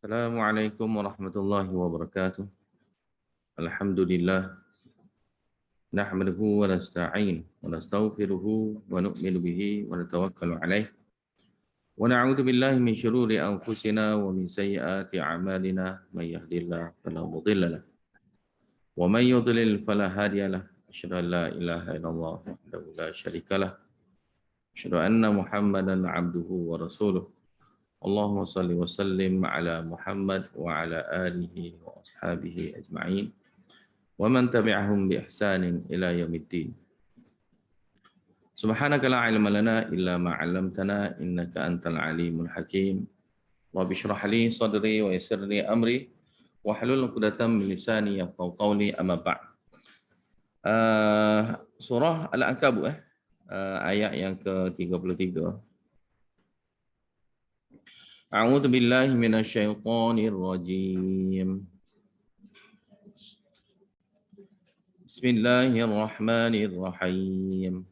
Assalamualaikum warahmatullahi wabarakatuh. Alhamdulillah. Nahmaduhu wa nasta'in wa nastaghfiruhu wa nu'minu bihi wa natawakkalu alaih. Wa na'udzu billahi min syururi anfusina wa min sayyiati a'malina. May yahdihillahu fala mudilla lahu wa may yudlil fala hadiya lahu. Asyhadu an la ilaha illallah wahdahu la syarika lahu. Asyhadu anna Muhammadan 'abduhu wa rasuluh. Allahumma salli wa sallim ala Muhammad wa ala alihi wa ashabihi ajma'in wa man tabi'ahum bi ihsanin ila yaumiddin. Subhanaka la ilma lana illa ma 'allamtana innaka antal alimul hakim. Rabbi shrah li sadri wa yassir li amri wahlul 'uqdatam min lisani yafqahu qawli amma ba'd. Surah Al-Ankabut ayat yang ke-33. A'udzu billahi minasyaitonir rajim. Bismillahirrahmanirrahim.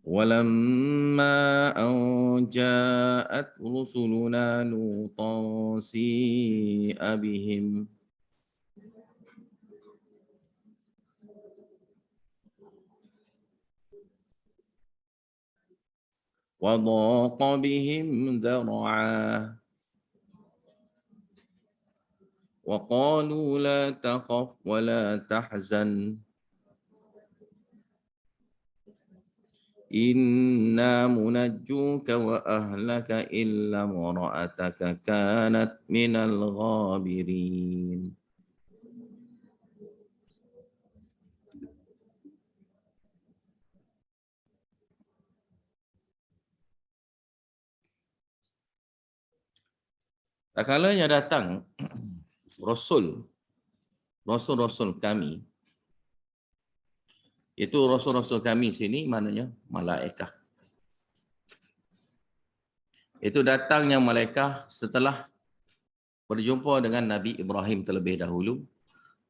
Walamma an ja'at rusuluna lutan si'a bihim wa dhaqa bihim dhar'a wa qalu la takhaf wa la tahzan inna munajjuka wa ahlaka illa imra'ataka kanat minal ghabirin. Tak kalanya datang Rasul-Rasul kami, itu Rasul-Rasul kami sini maknanya malaikat. Itu datangnya malaikat setelah berjumpa dengan Nabi Ibrahim terlebih dahulu,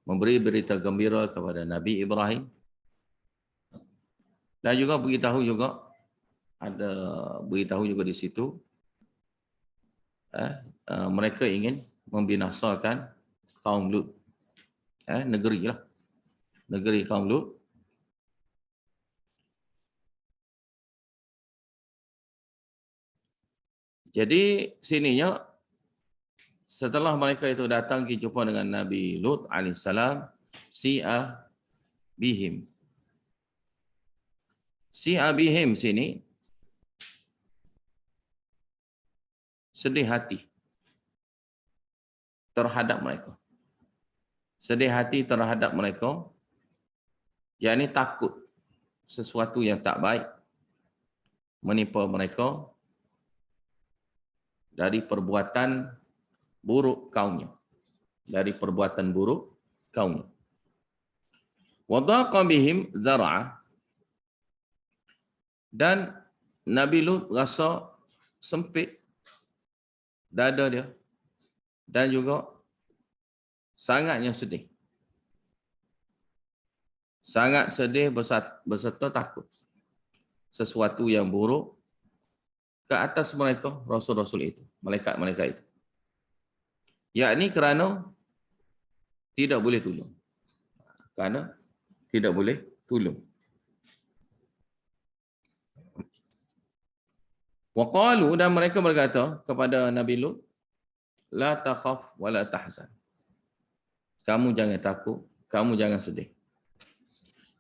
memberi berita gembira kepada Nabi Ibrahim, dan juga beritahu juga, ada beritahu juga di situ, mereka ingin membinasakan kaum Lut, negeri kaum Lut. Jadi sininya setelah mereka itu datang berjumpa dengan Nabi Lut alaihissalam, si'a bihim. Si'a bihim sini sedih hati terhadap mereka. Sedih hati terhadap mereka, yakni takut sesuatu yang tak baik menimpa mereka dari perbuatan buruk kaumnya. Wa dhaqa bihim dhar'a, dan Nabi Lut rasa sempit dada dia, dan juga sangatnya sedih. Sangat sedih berserta takut sesuatu yang buruk ke atas mereka, rasul-rasul itu, malaikat-malaikat itu. Yakni kerana tidak boleh tolong. Wa qalu, dan mereka berkata kepada Nabi Lut, la takhaf wa la tahzan. Kamu jangan takut, kamu jangan sedih.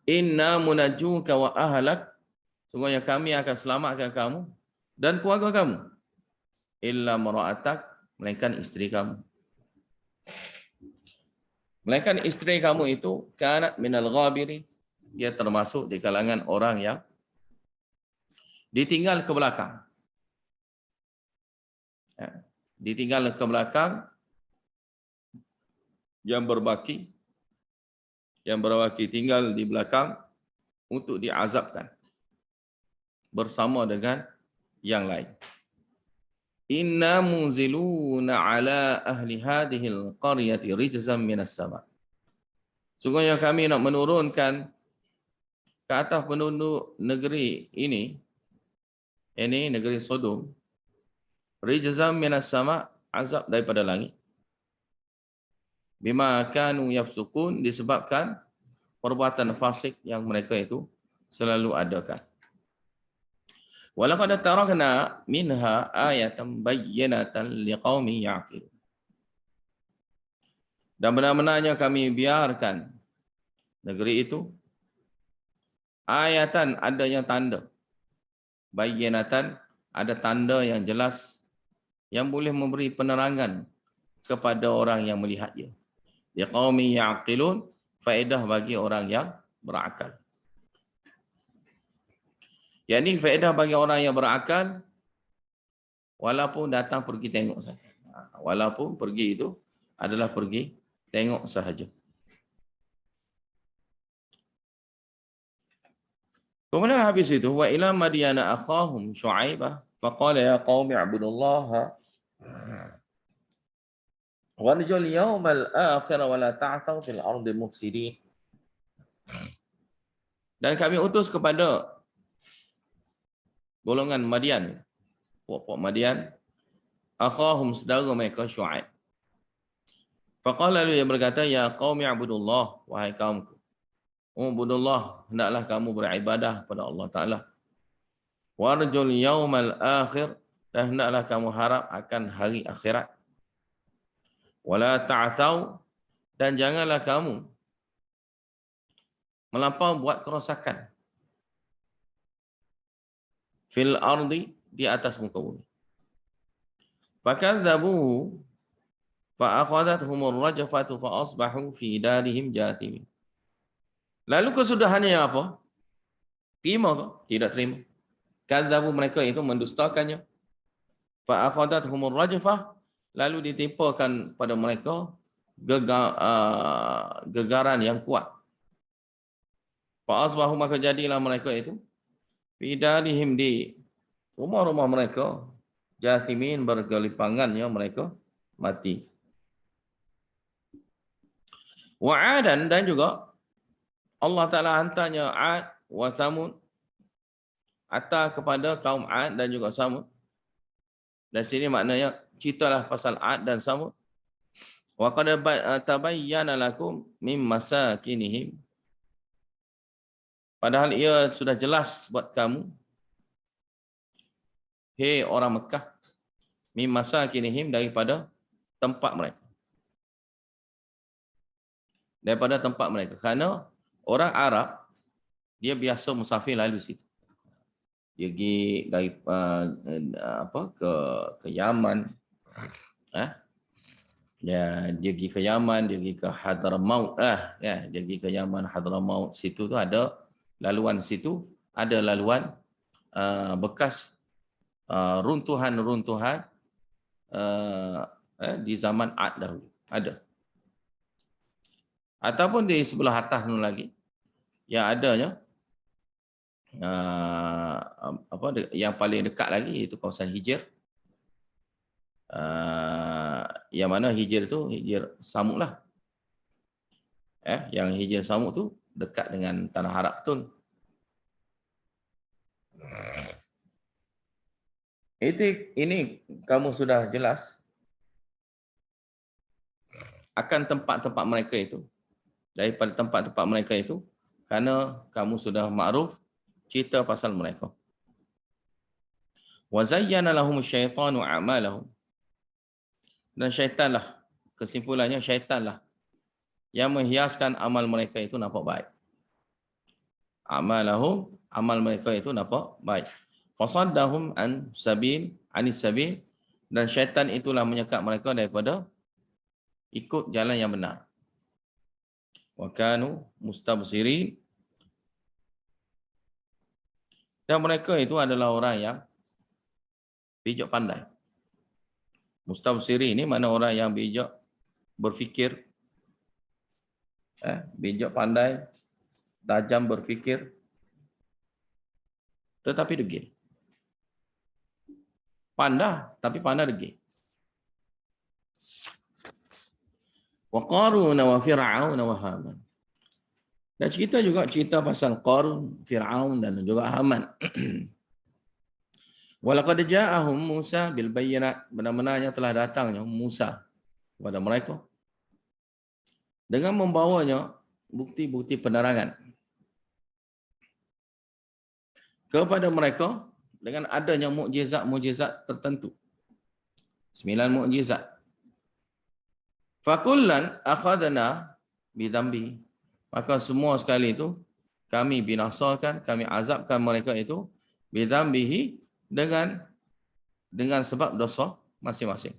Inna munajjuka wa ahlak, sungguhnya kami akan selamatkan kamu dan keluarga kamu. Illa mara'atak, melainkan isteri kamu. Melainkan isteri kamu itu kanat minal ghabirin, dia termasuk di kalangan orang yang ditinggal ke belakang. Ditinggal ke belakang, yang berbaki tinggal di belakang untuk diazabkan bersama dengan yang lain. Inna munziluna ala ahli hadhil qaryati rijzam minas sama. Sungguhnya kami nak menurunkan ke atas penduduk negeri ini negeri Sodom, rijzam minas sama, azab daripada langit. Bima kanu yafsukun, disebabkan perbuatan fasik yang mereka itu selalu adakan. Walaqad tarakna minha ayatan bayyinatan liqaumin ya'qilun. Dan benar-benarnya kami biarkan negeri itu ayatan, adanya tanda. Bayyinatan, ada tanda yang jelas yang boleh memberi penerangan kepada orang yang melihatnya. Liqaumin ya'qilun, faedah bagi orang yang berakal. Yang ini faedah bagi orang yang berakal, walaupun datang pergi tengok saja. Walaupun pergi itu adalah pergi tengok sahaja. Kemudian habis itu, wa ila madyana akhahum Syu'aibah faqala ya qaumi ibudullaha warjul yawmal akhir wa la ta'thaw fil ardi mufsidin. Dan kami utus kepada golongan Madian, puak-puak Madian, akhahum, saudara mereka Syu'aib. Faqala, lalu dia berkata, ya qaumi ibudullah, wahai kaumku, ubudullah, hendaklah kamu beribadah pada Allah Ta'ala. Warjul yawmal akhir, dan hendaklah kamu harap akan hari akhirat. Wala ta'thaw, dan janganlah kamu melampau buat kerosakan fil ardi, di atas muka bumi. Fakadzabuhu fa akhadathumur rajfatu fa asbahu fi darihim jathimin. Lalu kesudahannya apa? Terima ke? Tidak terima. Kadzabu, mereka itu mendustakannya. Fa akhadathumur rajfah, lalu ditimpakan pada mereka gegaran yang kuat. Fa asbahu, maka jadilah mereka itu fi darihim, di rumah-rumah mereka, jathimin, bergelipangannya mereka mati. Wa adan, dan juga Allah Ta'ala hantarnya Ad wa Samud, atas kepada kaum Ad dan juga Samud. Dan sini maknanya ceritalah pasal Ad dan Samud. Wa qad tabayyana lakum min masakinihim, padahal ia sudah jelas buat kamu, hei orang Mekah, min masakinihim, daripada tempat mereka. Daripada tempat mereka. Kerana orang Arab, dia biasa musafir lalu situ. Dia pergi dari ke Yaman. Ya, dia pergi ke Yaman, dia pergi ke Hadramaut. Dia pergi ke Yaman, Hadramaut. Situ tu ada laluan situ, ada laluan bekas runtuhan-runtuhan di zaman Ad dahulu. Ada. Ataupun di sebelah atas tu lagi, yang adanya yang paling dekat lagi, iaitu kawasan Hijr. Yang mana Hijr tu Hijr Samud lah. Yang Hijr Samud tu dekat dengan tanah Arab betul. Ini kamu sudah jelas akan tempat-tempat mereka itu, daripada tempat-tempat mereka itu, kerana kamu sudah makruf cerita pasal mereka. Wa zayyana lahum syaitanu a'malahum, dan syaitanlah, kesimpulannya syaitanlah yang menghiaskan amal mereka itu nampak baik. Amalahum, amal mereka itu nampak baik. Fasaddahum anis sabil, dan syaitan itulah menyekat mereka daripada ikut jalan yang benar. Wa kanu mustabsirin, dan mereka itu adalah orang yang bijak pandai. Mustabsirin ini mana orang yang bijak berfikir, bijak pandai, tajam berfikir, tetapi degil. Pandai, tapi pandai degil. Wa Qarun wa Fir'aun wa Haman. Dan cerita pasal Qarun, Fir'aun dan juga Haman. Walaqad ja'ahum Musa bil bayyinat, benar-benarnya telah datangnya Musa kepada mereka dengan membawanya bukti-bukti penerangan kepada mereka dengan adanya mukjizat-mukjizat tertentu. 9 mukjizat. Fakullan akhadna bidambi. Maka semua sekali itu kami binasakan, kami azabkan mereka itu bidambihi dengan sebab dosa masing-masing.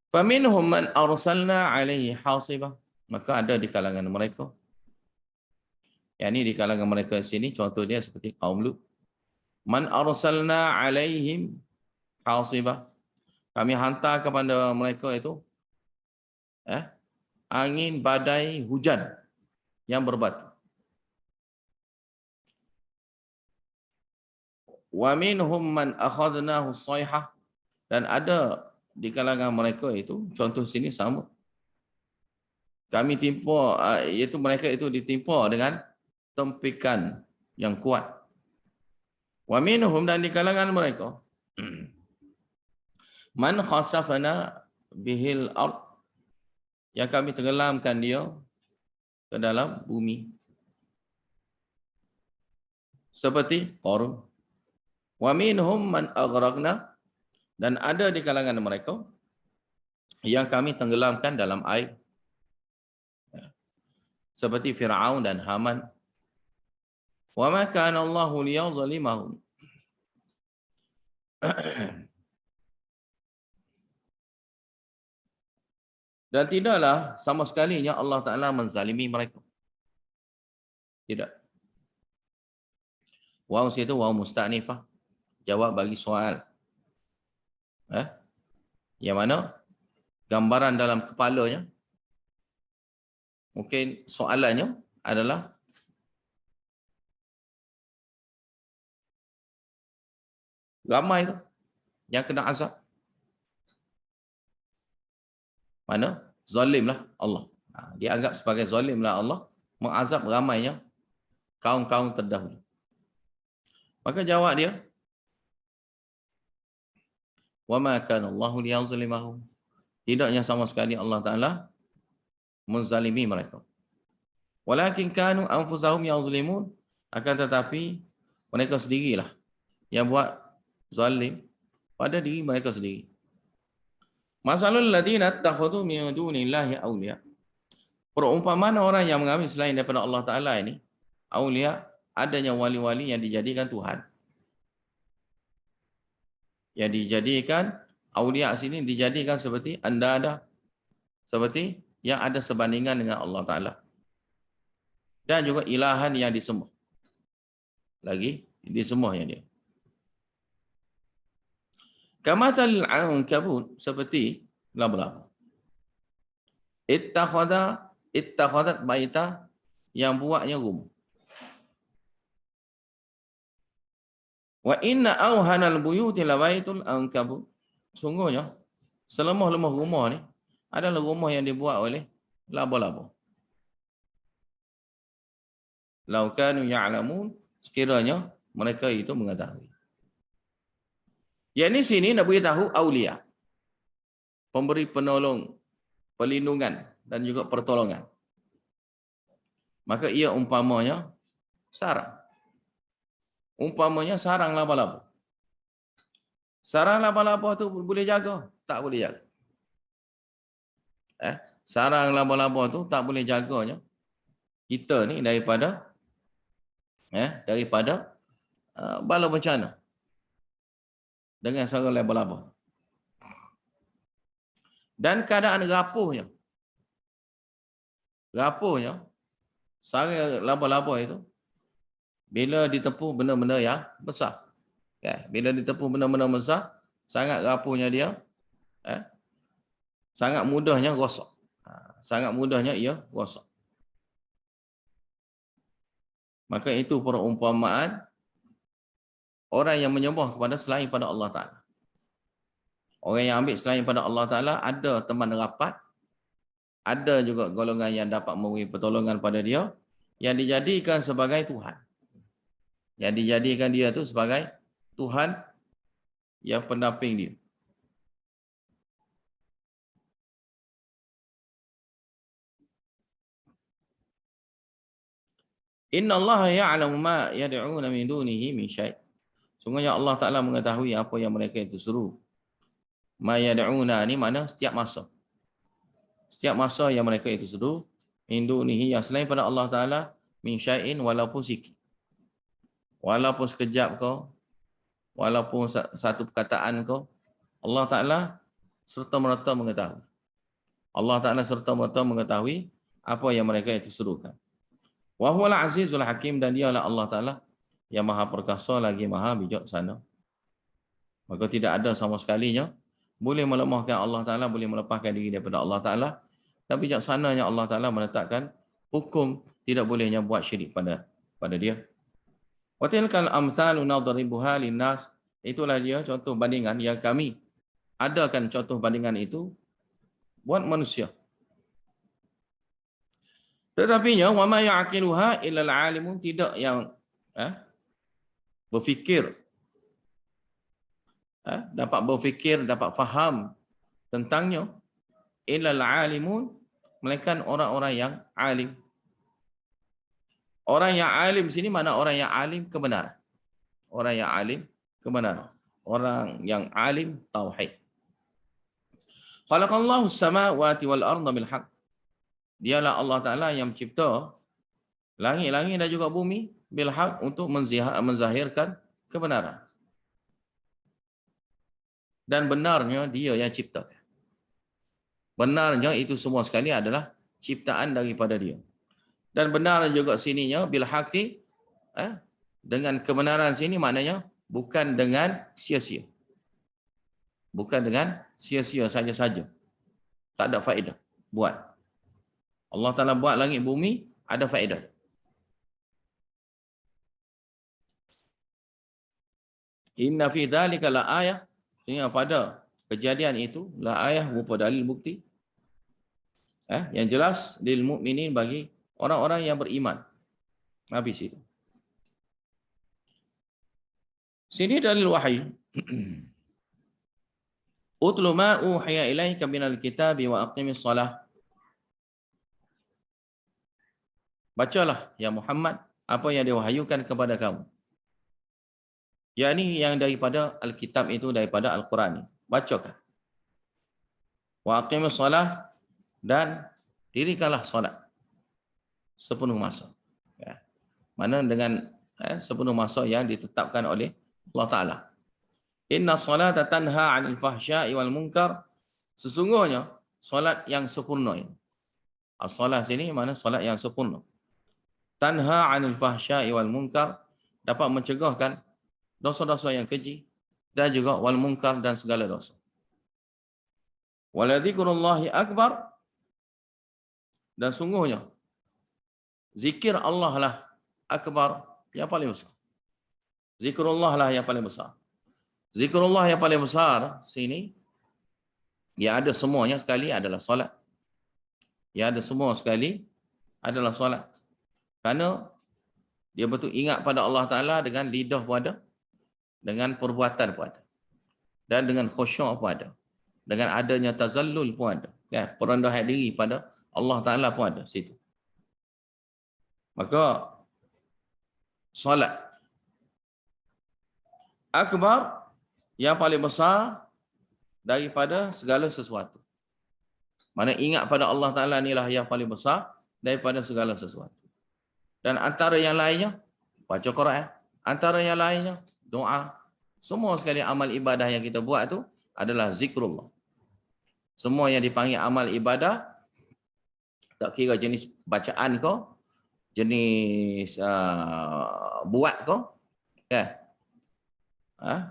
Faminhum man arsalna alaihi hasibah. Maka ada di kalangan mereka. Yang ini di kalangan mereka sini contoh dia seperti kaum Lut. Man arsalna alaihim hasibah. Kami hantar kepada mereka itu angin badai hujan yang berbatu. Wa minhum man akhadnahu sayhah, dan ada di kalangan mereka itu contoh sini sama. Kami timpa, iaitu mereka itu ditimpa dengan tempikan yang kuat. Wa minhum, dan di kalangan mereka man khasafna bihil ard, yang kami tenggelamkan dia ke dalam bumi. Seperti Qarun. Wa minhum man aghraqna, dan ada di kalangan mereka yang kami tenggelamkan dalam air. Seperti Fir'aun dan Haman. Wa ma kana Allahu liyadhlimahum. Dan tidaklah sama sekalinya Allah Ta'ala menzalimi mereka. Tidak. Waw situ waw musta'nifah. Jawab bagi soal. Yang mana gambaran dalam kepalanya, mungkin soalannya adalah ramai tu yang kena azab. Mana? Zalimlah Allah. Dia anggap sebagai zalimlah Allah mengazab ramainya kaum-kaum terdahulu. Maka jawab dia, wa ma kana Allahu liyazlimahum. Tidaknya sama sekali Allah Taala menzalimi mereka. Walakin kanu anfusahum yazlimun, akan tetapi mereka sendirilah yang buat zalim pada diri mereka sendiri. Masalul ladina attakhadhu min dunillahi awliya. Perumpamaan orang yang mengambil selain daripada Allah Taala ini awliya, adanya wali-wali yang dijadikan Tuhan. Yang dijadikan awliya sini dijadikan seperti anda ada, seperti yang ada sebandingan dengan Allah Ta'ala. Dan juga ilahan yang disembah. Lagi disembahnya dia. Kamatal ankabut, seperti laba-laba. Ittakhadat baita, yang buatnya rumah. Wa inna awhanal buyuti labaitul ankabut. Sungguhnya selemah-lemah rumah ni adalah rumah yang dibuat oleh laba-laba. Lau kanu ya'lamun, sekiranya mereka itu mengetahui. Yang ini sini nak beritahu aulia, pemberi penolong, perlindungan dan juga pertolongan. Maka ia umpamanya sarang. Umpamanya sarang laba-laba. Sarang laba-laba tu boleh jaga? Tak boleh jaga. Sarang laba-laba tu tak boleh jaganya kita ni daripada bala bencana dengan sarang laba-laba. Dan keadaan rapuhnya sarang laba-laba itu bila ditepuk benda-benda yang besar. Bila ditepuk benda-benda besar, sangat rapuhnya dia, sangat mudahnya rosak. Sangat mudahnya ia rosak. Maka itu perumpamaan orang yang menyembah kepada selain pada Allah Ta'ala. Orang yang ambil selain pada Allah Ta'ala, ada teman rapat, ada juga golongan yang dapat memberi pertolongan pada dia, yang dijadikan sebagai Tuhan. Yang dijadikan dia tu sebagai Tuhan yang pendamping dia. Inna Allah ya'lamu ma yad'una min dunihi min syai'. Sungguhnya Allah Ta'ala mengetahui apa yang mereka itu seru. Ma yad'una ni mana setiap masa. Setiap masa yang mereka itu seru, min dunihi yang selain pada Allah Ta'ala, min syai'in walaupun sikit. Walaupun sekejap kau, walaupun satu perkataan kau, Allah Ta'ala serta-merta mengetahui. Allah Ta'ala serta-merta mengetahui apa yang mereka itu serukan. Wa huwal azizul hakim, dan dialah Allah Ta'ala yang maha perkasa lagi maha bijaksana. Maka tidak ada sama sekalinya boleh melemahkan Allah Ta'ala, boleh melepaskan diri daripada Allah Ta'ala. Dan bijaksananya Allah Ta'ala menetapkan hukum tidak bolehnya buat syirik pada dia. Wa tilkal amsalu nadribuha linnas. Itulah dia contoh bandingan yang kami adakan, contoh bandingan itu buat manusia. Tetapinya wa ma ya'qiluha illa al-alimun, tidak yang berfikir, dapat berfikir, dapat faham tentangnya, illa al-alimun, melainkan orang-orang yang alim. Orang yang alim sini mana orang yang alim kebenaran. Orang yang alim kebenaran. Orang yang alim tauhid. Khalaqallahu as-samawati wal arda bil haqq. Dialah Allah Ta'ala yang mencipta langit-langit dan juga bumi bil haqq, untuk menzahirkan kebenaran. Dan benarnya dia yang ciptakan. Benarnya itu semua sekali adalah ciptaan daripada dia. Dan benar juga sininya bil haqqi, dengan kebenaran sini maknanya bukan dengan sia-sia. Bukan dengan sia-sia saja-saja. Tak ada faedah buat. Allah Ta'ala buat langit bumi, ada faedah. Inna fi dzalika la ayah, sehingga pada kejadian itu la ayah, berupa dalil bukti yang jelas lil mukminin, bagi orang-orang yang beriman. Habis itu. Sini dalil wahyu. Utlu ma uhiya ilaika minal kitabi wa aqimis shalah. Bacalah ya Muhammad apa yang diwahyukan kepada kamu. Yakni yang daripada Alkitab itu, daripada Al-Quran. Bacakan. Wa aqimis shalah, dan dirikanlah solat sepenuh masa. Mana dengan sepenuh masa yang ditetapkan oleh Allah Ta'ala. Inna salata tanha 'anil fahsya'i wal munkar. Sesungguhnya solat yang sempurna ini. As-salat sini mana solat yang sempurna. Tanha 'anil fahsya'i wal munkar, dapat mencegahkan dosa-dosa yang keji dan juga wal munkar, dan segala dosa. Waladzikrullahi akbar, dan sungguhnya zikir Allah lah akbar, yang paling besar. Zikrullah lah yang paling besar. Zikrullah yang paling besar sini, yang ada semuanya sekali adalah solat. Yang ada semua sekali adalah solat. Kerana dia betul ingat pada Allah Ta'ala dengan lidah pun ada, dengan perbuatan pun ada, dan dengan khusyuk pun ada, dengan adanya tazallul pun ada. Perendahan diri pada Allah Ta'ala pun ada situ. Maka solat akbar, yang paling besar daripada segala sesuatu. Mana ingat pada Allah Ta'ala inilah yang paling besar daripada segala sesuatu. Dan antara yang lainnya, baca Quran. Antara yang lainnya, doa. Semua sekali amal ibadah yang kita buat tu adalah zikrullah. Semua yang dipanggil amal ibadah, tak kira jenis bacaan kau, jenis buat kau,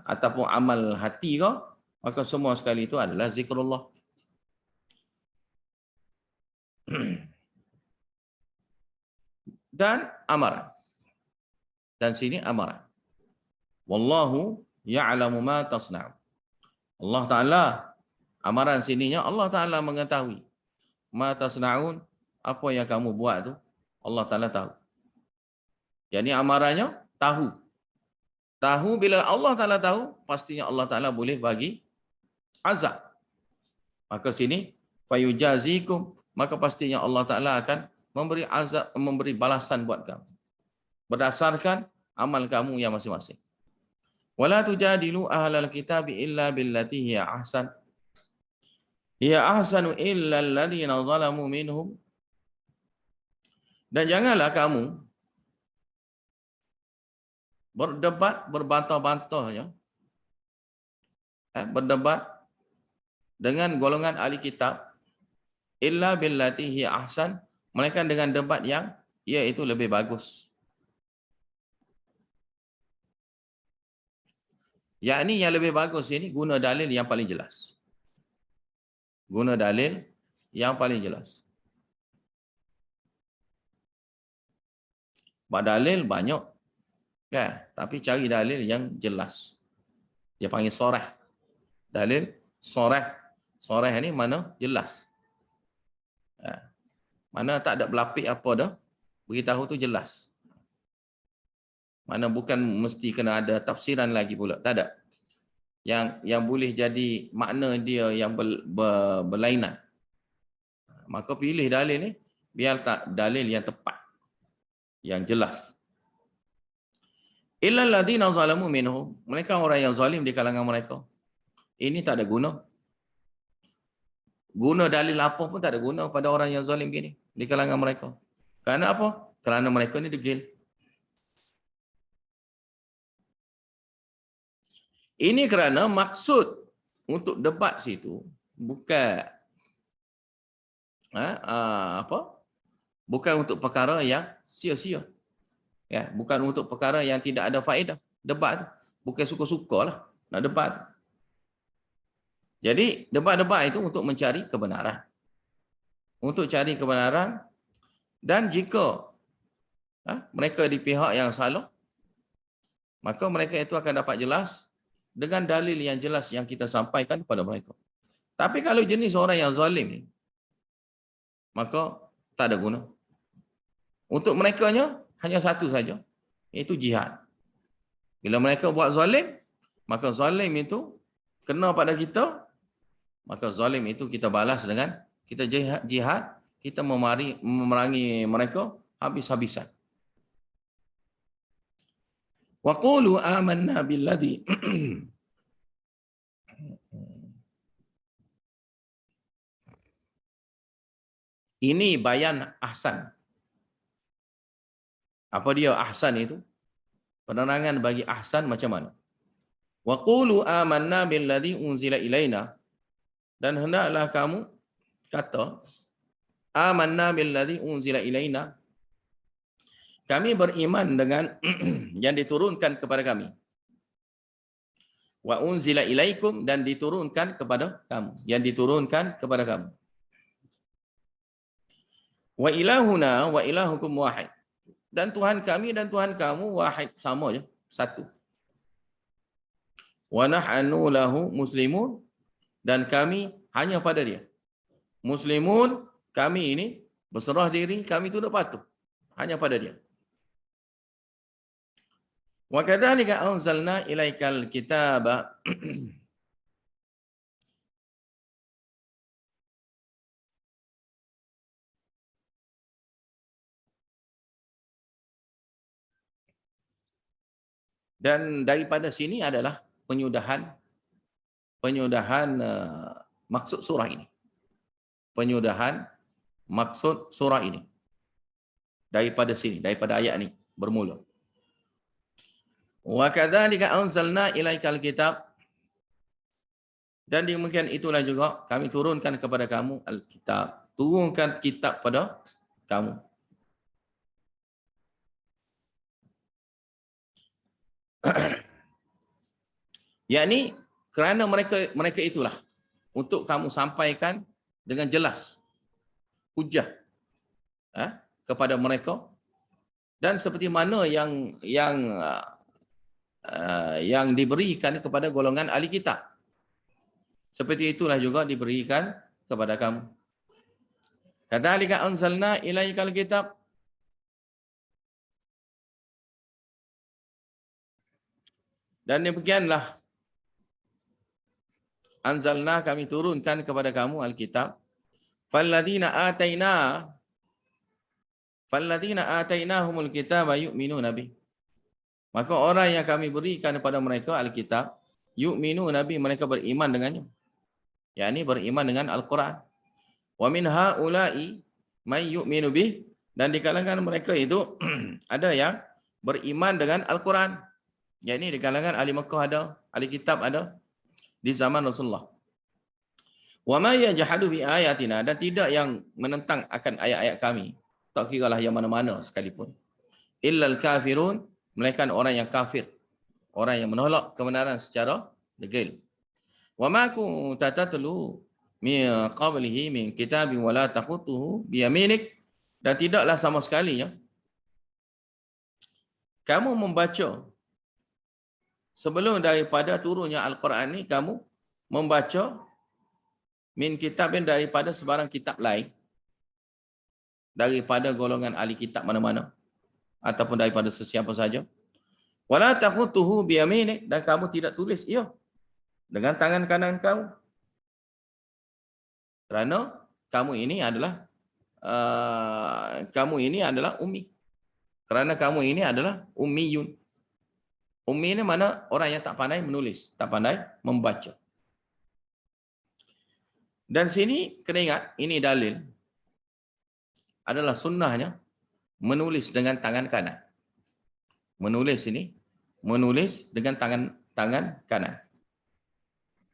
ataupun amal hati kau, maka semua sekali itu adalah zikrullah. Dan amaran. Dan sini amaran. Wallahu ya'lamu ma tasna'un. Allah Ta'ala, amaran sininya Allah Ta'ala mengetahui. Ma tasna'un, apa yang kamu buat tu, Allah Ta'ala tahu. Jadi amarannya tahu. Tahu bila Allah Ta'ala tahu, pastinya Allah Ta'ala boleh bagi azab. Maka sini, fayujazikum, maka pastinya Allah Ta'ala akan memberi azab, memberi balasan buat kamu. Berdasarkan amal kamu yang masing-masing. Wala tujadilu ahlal kitabi illa billati hiya ahsan. Hiya ahsanu illa alladhina zalamu minhum. Dan janganlah kamu berdebat, berbantah-bantah, ya. Berdebat dengan golongan ahli kitab illa billati hiya ahsan, melainkan dengan debat yang iaitu lebih bagus. Yakni yang lebih bagus ini guna dalil yang paling jelas. Guna dalil yang paling jelas. Sebab dalil banyak, kan? Tapi cari dalil yang jelas. Dia panggil sorah. Dalil sorah. Sorah ni mana jelas. Mana tak ada berlapik apa dah. Beritahu tu jelas. Mana bukan mesti kena ada tafsiran lagi pula. Tak ada. Yang boleh jadi makna dia yang berlainan. Maka pilih dalil ni, biar tak dalil yang tepat. Yang jelas. Illal ladzina zalamu minhum, mereka orang yang zalim di kalangan mereka. Ini tak ada guna. Guna dalil apa pun tak ada guna pada orang yang zalim gini di kalangan mereka. Kerana apa? Kerana mereka ni degil. Ini kerana maksud untuk debat situ bukan bukan untuk perkara yang sia-sia. Ya, bukan untuk perkara yang tidak ada faedah. Debat tu bukan suka-sukalah nak debat. Jadi debat-debat itu untuk mencari kebenaran. Untuk cari kebenaran, dan jika mereka di pihak yang salah, maka mereka itu akan dapat jelas dengan dalil yang jelas yang kita sampaikan kepada mereka. Tapi kalau jenis orang yang zalim ni, maka tak ada guna. Untuk merekanya hanya satu saja, iaitu jihad. Bila mereka buat zalim, maka zalim itu kena pada kita, maka zalim itu kita balas dengan kita jihad, kita memerangi mereka habis-habisan. Wa qulu amanna billadhi ini bayan ahsan. Apa dia ahsan itu? Penerangan bagi ahsan macam mana? Wa qulu amanna billadhi unzila ilaina, dan hendaklah kamu kata amanna billadhi unzila ilaina, kami beriman dengan yang diturunkan kepada kami. Wa unzila ilaikum, dan diturunkan kepada kamu, yang diturunkan kepada kamu. Wa ilahuna wa ilahukum wahid, dan Tuhan kami dan Tuhan kamu wahid, sama je, satu. Wa nahnu lahu muslimun, dan kami hanya pada dia. Muslimun, kami ini berserah diri, kami tunduk patuh hanya pada dia. Wa kadzalika anzalna ilaikal kitaba dan daripada sini adalah penyudahan maksud surah ini. Penyudahan maksud surah ini. Daripada sini, daripada ayat ini bermula. Wa kadzalika anzalna ilaikal kitab, dan demikian itulah juga kami turunkan kepada kamu al-kitab, turunkan kitab pada kamu. Yakni kerana mereka itulah untuk kamu sampaikan dengan jelas hujah kepada mereka, dan seperti mana yang diberikan kepada golongan ahli kitab, seperti itulah juga diberikan kepada kamu. Kadzalika anzalna ilaikal kitab, Dan demikianlah anzalna, kami turunkan kepada kamu Alkitab. Falladina atainahumul kitaba yu'minuna bih. Maka orang yang kami berikan kepada mereka Alkitab, yu'minuna bih, mereka beriman dengannya. yakni beriman dengan Al-Quran. Wa min haula'i may yu'minu bih, dan di kalangan mereka itu ada yang beriman dengan Al-Quran. Yakni di kalangan ahli Mekah ada, ahli kitab ada di zaman Rasulullah. Wa ma yajhadu bi ayatina, dan tidak yang menentang akan ayat-ayat kami, tak kiralah yang mana-mana sekalipun. Illal kafirun, melainkan orang yang kafir, orang yang menolak kebenaran secara degil. Wa ma kunta tatlu min qablihi min kitabin wa la takhutuhu bi yaminik, dan tidaklah sama sekali ya kamu membaca sebelum daripada turunnya Al-Quran ni, kamu membaca min kitabin, daripada sebarang kitab lain, daripada golongan ahli kitab mana-mana ataupun daripada sesiapa saja. Wala takhutuhu bi yaminik, dan kamu tidak tulis ia dengan tangan kanan kamu. Kerana kamu ini adalah ummi. Kerana kamu ini adalah ummiyun. Ummi ini mana? Orang yang tak pandai menulis, tak pandai membaca. Dan sini kena ingat, ini dalil adalah sunnahnya menulis dengan tangan kanan. Menulis ini, menulis dengan tangan kanan.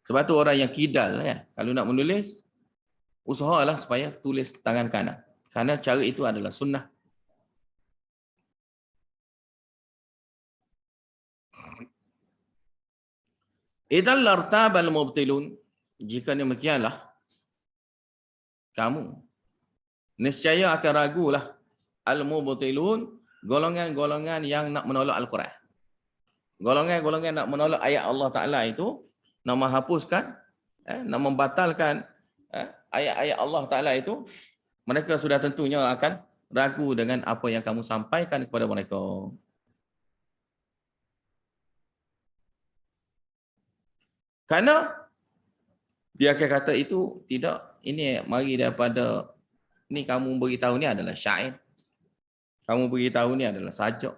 Sebab tu orang yang kidal ya, kalau nak menulis, usahalah supaya tulis tangan kanan. Kerana cara itu adalah sunnah. Idzal lartabal mubtilun, jika demikianlah kamu niscaya akan ragulah al-mubtilun, golongan-golongan yang nak menolak Al-Quran. Golongan-golongan nak menolak ayat Allah Ta'ala itu, nak menghapuskan, nak membatalkan ayat-ayat Allah Ta'ala itu, mereka sudah tentunya akan ragu dengan apa yang kamu sampaikan kepada mereka. Kerana dia akan kata itu tidak, ini mari daripada ni, kamu beritahu ni adalah syair, kamu beritahu ni adalah sajak.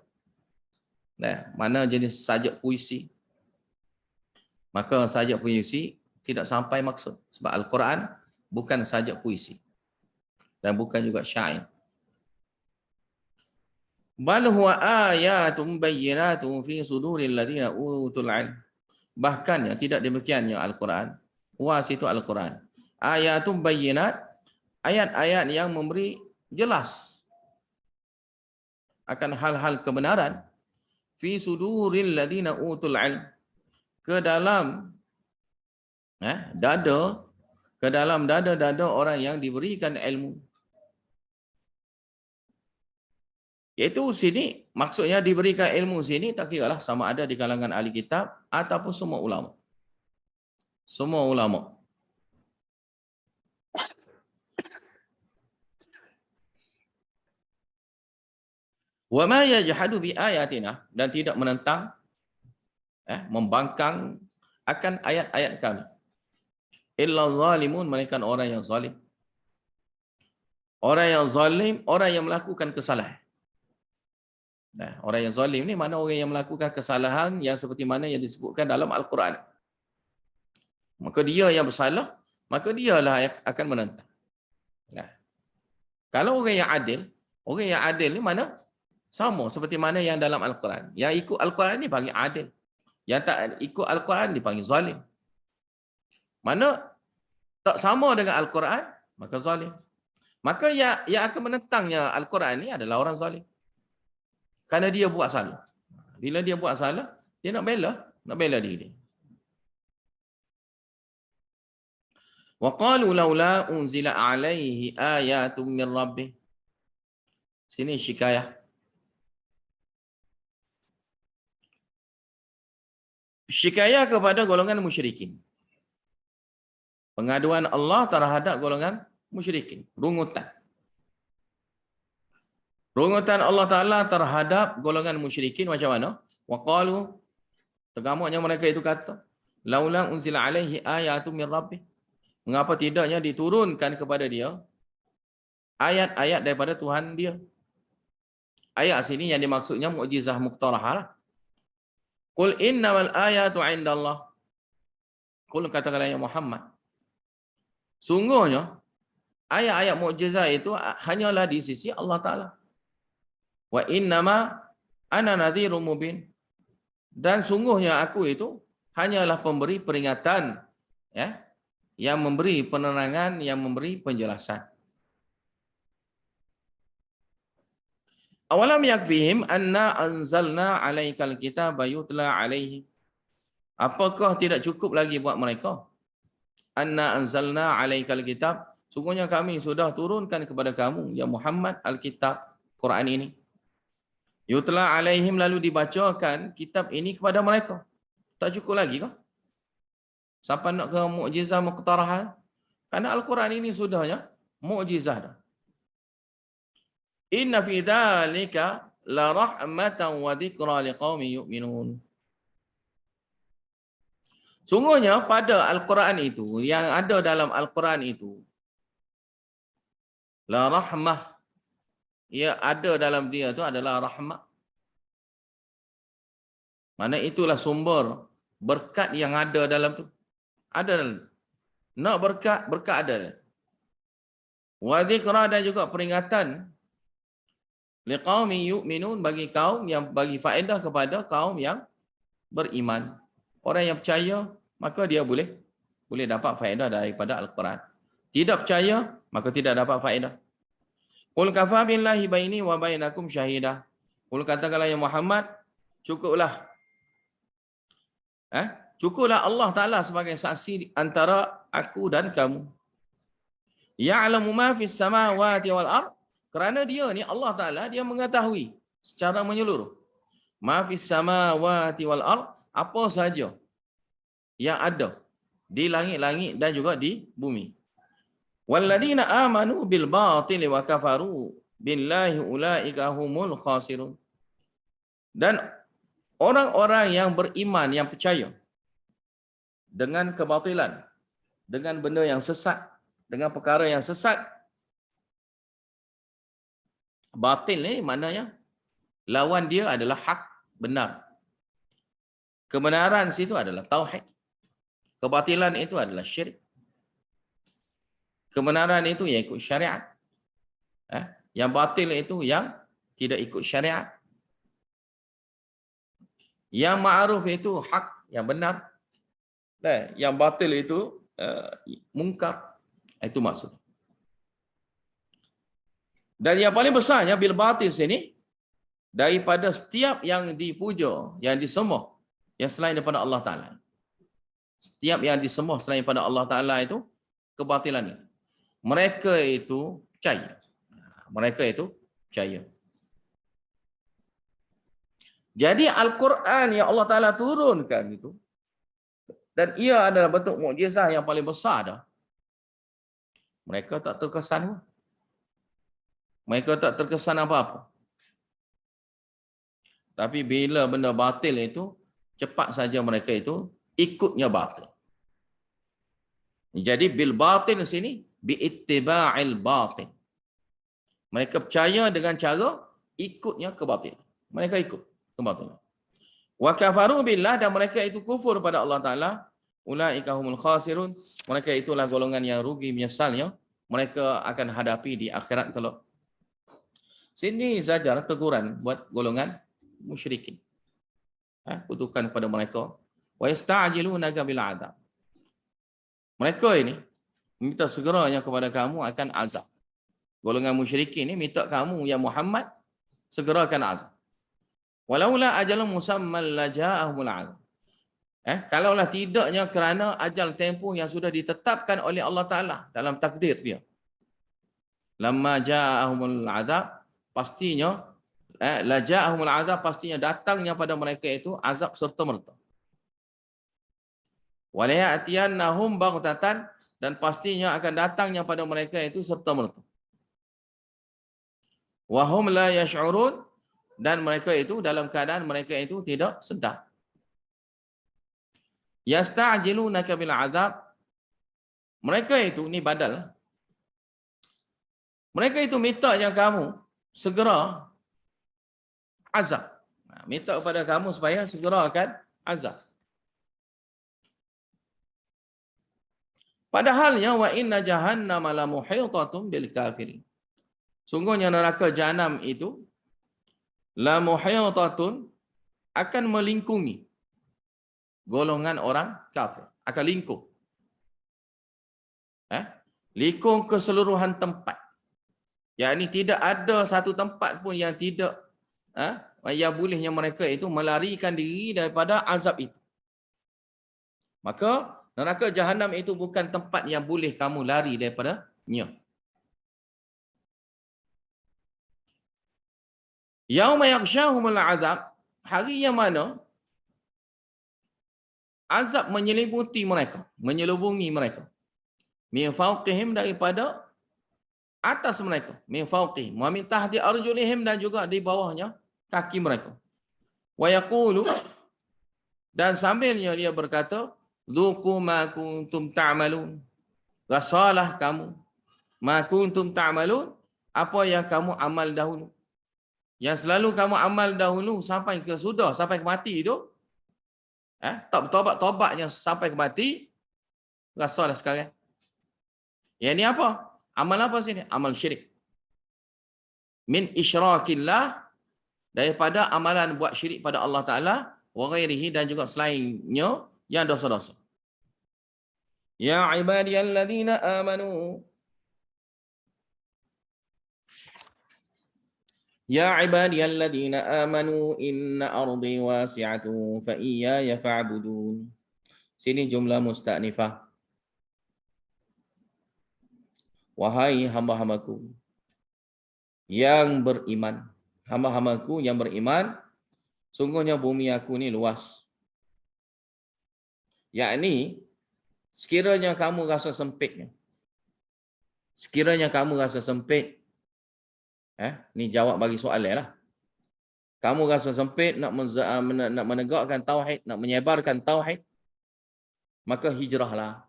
Nah, mana jenis sajak puisi? Maka sajak puisi tidak sampai maksud, sebab Al-Quran bukan sajak puisi dan bukan juga syair. Bal huwa ayatun bayyinatun fi suduril ladina utul ilm. Bahkan tidak demikiannya Al-Quran. Was itu Al-Quran. Ayatun bayyinat, ayat-ayat yang memberi jelas akan hal-hal kebenaran, fi suduril ladina utul ilm, ke dalam dada orang yang diberikan ilmu. Iaitu sini maksudnya diberikan ilmu sini tak kiralah sama ada di kalangan ahli kitab ataupun semua ulama. Semua ulama. Wa ma yajhadu bi ayatina, dan tidak menentang, membangkang akan ayat-ayat kami, illa zalimun, melainkan orang yang zalim. Orang yang zalim, orang yang melakukan kesalahan. Nah, orang yang zalim ni mana? Orang yang melakukan kesalahan yang seperti mana yang disebutkan dalam Al-Quran. Maka dia yang bersalah, maka dialah yang akan menentang. Nah, kalau orang yang adil ni mana? Sama seperti mana yang dalam Al-Quran. Yang ikut Al-Quran ni panggil adil. Yang tak ikut Al-Quran dipanggil zalim. Mana tak sama dengan Al-Quran, maka zalim. Maka yang akan menentangnya Al-Quran ni adalah orang zalim. Kerana dia buat salah. Bila dia buat salah, dia nak bela diri dia. Wa qalu laula unzila alaihi ayatun min rabbih. Sini syikayah. Syikayah kepada golongan musyrikin. Pengaduan Allah terhadap golongan musyrikin. Rungutan. Rungutan Allah Ta'ala terhadap golongan musyrikin macam mana? Wa qalu, Tergamuknya mereka itu kata, laula unzila alaihi ayatun min rabbih. Mengapa tidaknya diturunkan kepada dia ayat-ayat daripada Tuhan dia? Ayat sini yang dimaksudnya mukjizah muqtarahah lah. Qul innamal ayatu 'indallah. Qul katakanlah ya Muhammad, sungguhnya ayat-ayat mukjizat itu hanyalah di sisi Allah Taala. Wa innama ana nadhirun mubin. Dan sungguhnya aku itu hanyalah pemberi peringatan, ya, yang memberi penerangan, yang memberi penjelasan. Awalam yakfihim anna anzalna 'alaikal kitaba yutla 'alaihi. Apakah tidak cukup lagi buat mereka? Anna anzalna 'alaikal kitab, sungguhnya kami sudah turunkan kepada kamu ya Muhammad al-kitab, Quran ini. Yutla 'alaihim, lalu dibacakan kitab ini kepada mereka. Tak cukup lagi kah? Sampai nak ke mukjizah muqtarahah? Karena Al-Quran ini sudahnya mukjizah dah. Inna fi dzalika la rahmatan wa dzikra liqaumin yu'minun. Sungguhnya pada Al-Quran itu, yang ada dalam Al-Quran itu, la rahmah, ia ada dalam dia itu adalah rahmah. Mana itulah sumber berkat yang ada dalam tu. Ada dalam. Nak berkat, berkat ada. Wa dzikra, dan juga peringatan liqaumin yu'minun, bagi kaum yang bagi faedah kepada kaum yang beriman. Orang yang percaya, maka dia boleh dapat faedah daripada Al-Quran. Tidak percaya, maka tidak dapat faedah. Qul kafa billahi baini wa bainakum syahidah. Qul katakanlah ya Muhammad, cukuplah. Cukuplah Allah Ta'ala sebagai saksi antara aku dan kamu. Ya'lamu ma fis samawati wal ard. Kerana dia ni Allah Ta'ala, dia mengetahui secara menyeluruh. Ma fis samawati wal ard, apa saja yang ada di langit-langit dan juga di bumi. Walladzina amanu bil batili wa kafaru billahi ulaika humul khasirun. Dan orang-orang yang beriman, yang percaya dengan kebatilan, dengan benda yang sesat, dengan perkara yang sesat. Batil ni maknanya lawan dia adalah hak, benar. Kebenaran situ adalah tauhid. Kebatilan itu adalah syirik. Kebenaran itu yang ikut syariat. Yang batil itu yang tidak ikut syariat. Yang ma'ruf itu hak, yang benar. Yang batil itu mungkar. Itu maksud. Dan yang paling besarnya bil batil sini, daripada setiap yang dipuja, yang disembah, yang selain daripada Allah Ta'ala. Setiap yang disembah selain daripada Allah Ta'ala itu kebatilan ini. Mereka itu percaya. Mereka itu percaya. Jadi Al-Quran yang Allah Ta'ala turunkan itu, dan ia adalah bentuk mukjizah yang paling besar dah. Mereka tak terkesan. Mereka tak terkesan apa-apa. Tapi bila benda batil itu, cepat saja mereka itu ikutnya batil. Jadi bil batil sini, bi ittiba'il batil. Mereka percaya dengan cara ikutnya kebatil. Mereka ikut kebatil. Wa kafaru billah, dan mereka itu kufur pada Allah Ta'ala. Ulaika humul khasirun. Mereka itulah golongan yang rugi menyesalnya. Mereka akan hadapi di akhirat kelak. Sini saja teguran buat golongan musyrikin. Kutukan kepada mereka. Wa yasta'jilunaka bil 'adzab. Mereka ini minta segeranya kepada kamu akan azab. Golongan musyrikin ini minta kamu ya Muhammad segerakan azab. Walaula ajalun musammal laja'ahumul 'adzab. Kalaulah tidaknya kerana ajal tempoh yang sudah ditetapkan oleh Allah Ta'ala dalam takdir dia. Lamma ja'ahumul 'adzab, pastinya laja'ahumul 'adzab, pastinya datangnya pada mereka itu azab serta-merta. Wa la ya'tiyannahum baghtatan, dan pastinya akan datangnya pada mereka itu serta-merta. Wa hum la yash'urun, dan mereka itu dalam keadaan mereka itu tidak sedar. Yasta'jilunaka bil azab. Mereka itu, ni badal. Mereka itu minta yang kamu segera azab. Minta kepada kamu supaya segera akan azab. Padahalnya wa inna jahannama la muhitatun bil kafirin. Sungguhnya neraka jahanam itu la muhitatun akan melingkungi golongan orang kafir, akan lingkup. Lingkup keseluruhan tempat. Yakni tidak ada satu tempat pun yang tidak yang bolehnya mereka itu melarikan diri daripada azab itu. Maka neraka jahanam itu bukan tempat yang boleh kamu lari daripadanya. Yauma yaghshahumul azab, hari yang mana azab menyelimuti mereka, menyelubungi mereka. Min fawqihim, daripada atas mereka, min fawqihim wa min tahti arjulihim, dan juga di bawahnya kaki mereka. Wa yaqulu, dan sambilnya dia berkata, dzuqu ma kuntum ta'malun. Rasalah kamu ma kuntum ta'malun, apa yang kamu amal dahulu. Yang selalu kamu amal dahulu sampai ke sudah, sampai ke mati itu, tak bertobat-tobatnya sampai ke mati, rasalah sekarang. Yang ni apa? Amal apa sini? Amal syirik. Min isyrakillah, daripada amalan buat syirik pada Allah Ta'ala, wa ghairihi, dan juga selainnya yang dosa-dosa. Ya ibadiyalladzina amanu, ya ibadiyalladzina amanu inna ardi wasi'atun fa iyaya fa'budun. Sini jumlah musta'nifah. Wahai hamba-hambaku yang beriman, hamba-hambaku yang beriman, sungguhnya bumi aku ni luas. Yakni, sekiranya kamu rasa sempitnya, sekiranya kamu rasa sempit, ni jawab bagi soalan lah. Kamu rasa sempit nak menegakkan tauhid, nak menyebarkan tauhid, maka hijrahlah.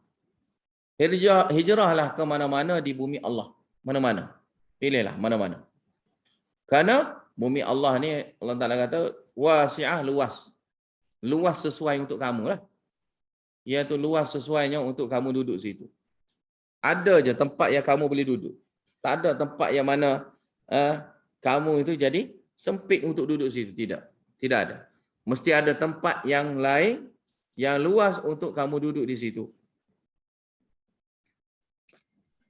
Hijrahlah ke mana-mana di bumi Allah. Mana-mana. Pilihlah mana-mana. Kerana bumi Allah ni, Allah Ta'ala kata, wasi'ah, luas. Luas sesuai untuk kamu lah. Iaitu luas sesuainya untuk kamu duduk situ. Ada je tempat yang kamu boleh duduk. Tak ada tempat yang mana kamu itu jadi sempit untuk duduk situ. Tidak. Tidak ada. Mesti ada tempat yang lain yang luas untuk kamu duduk di situ.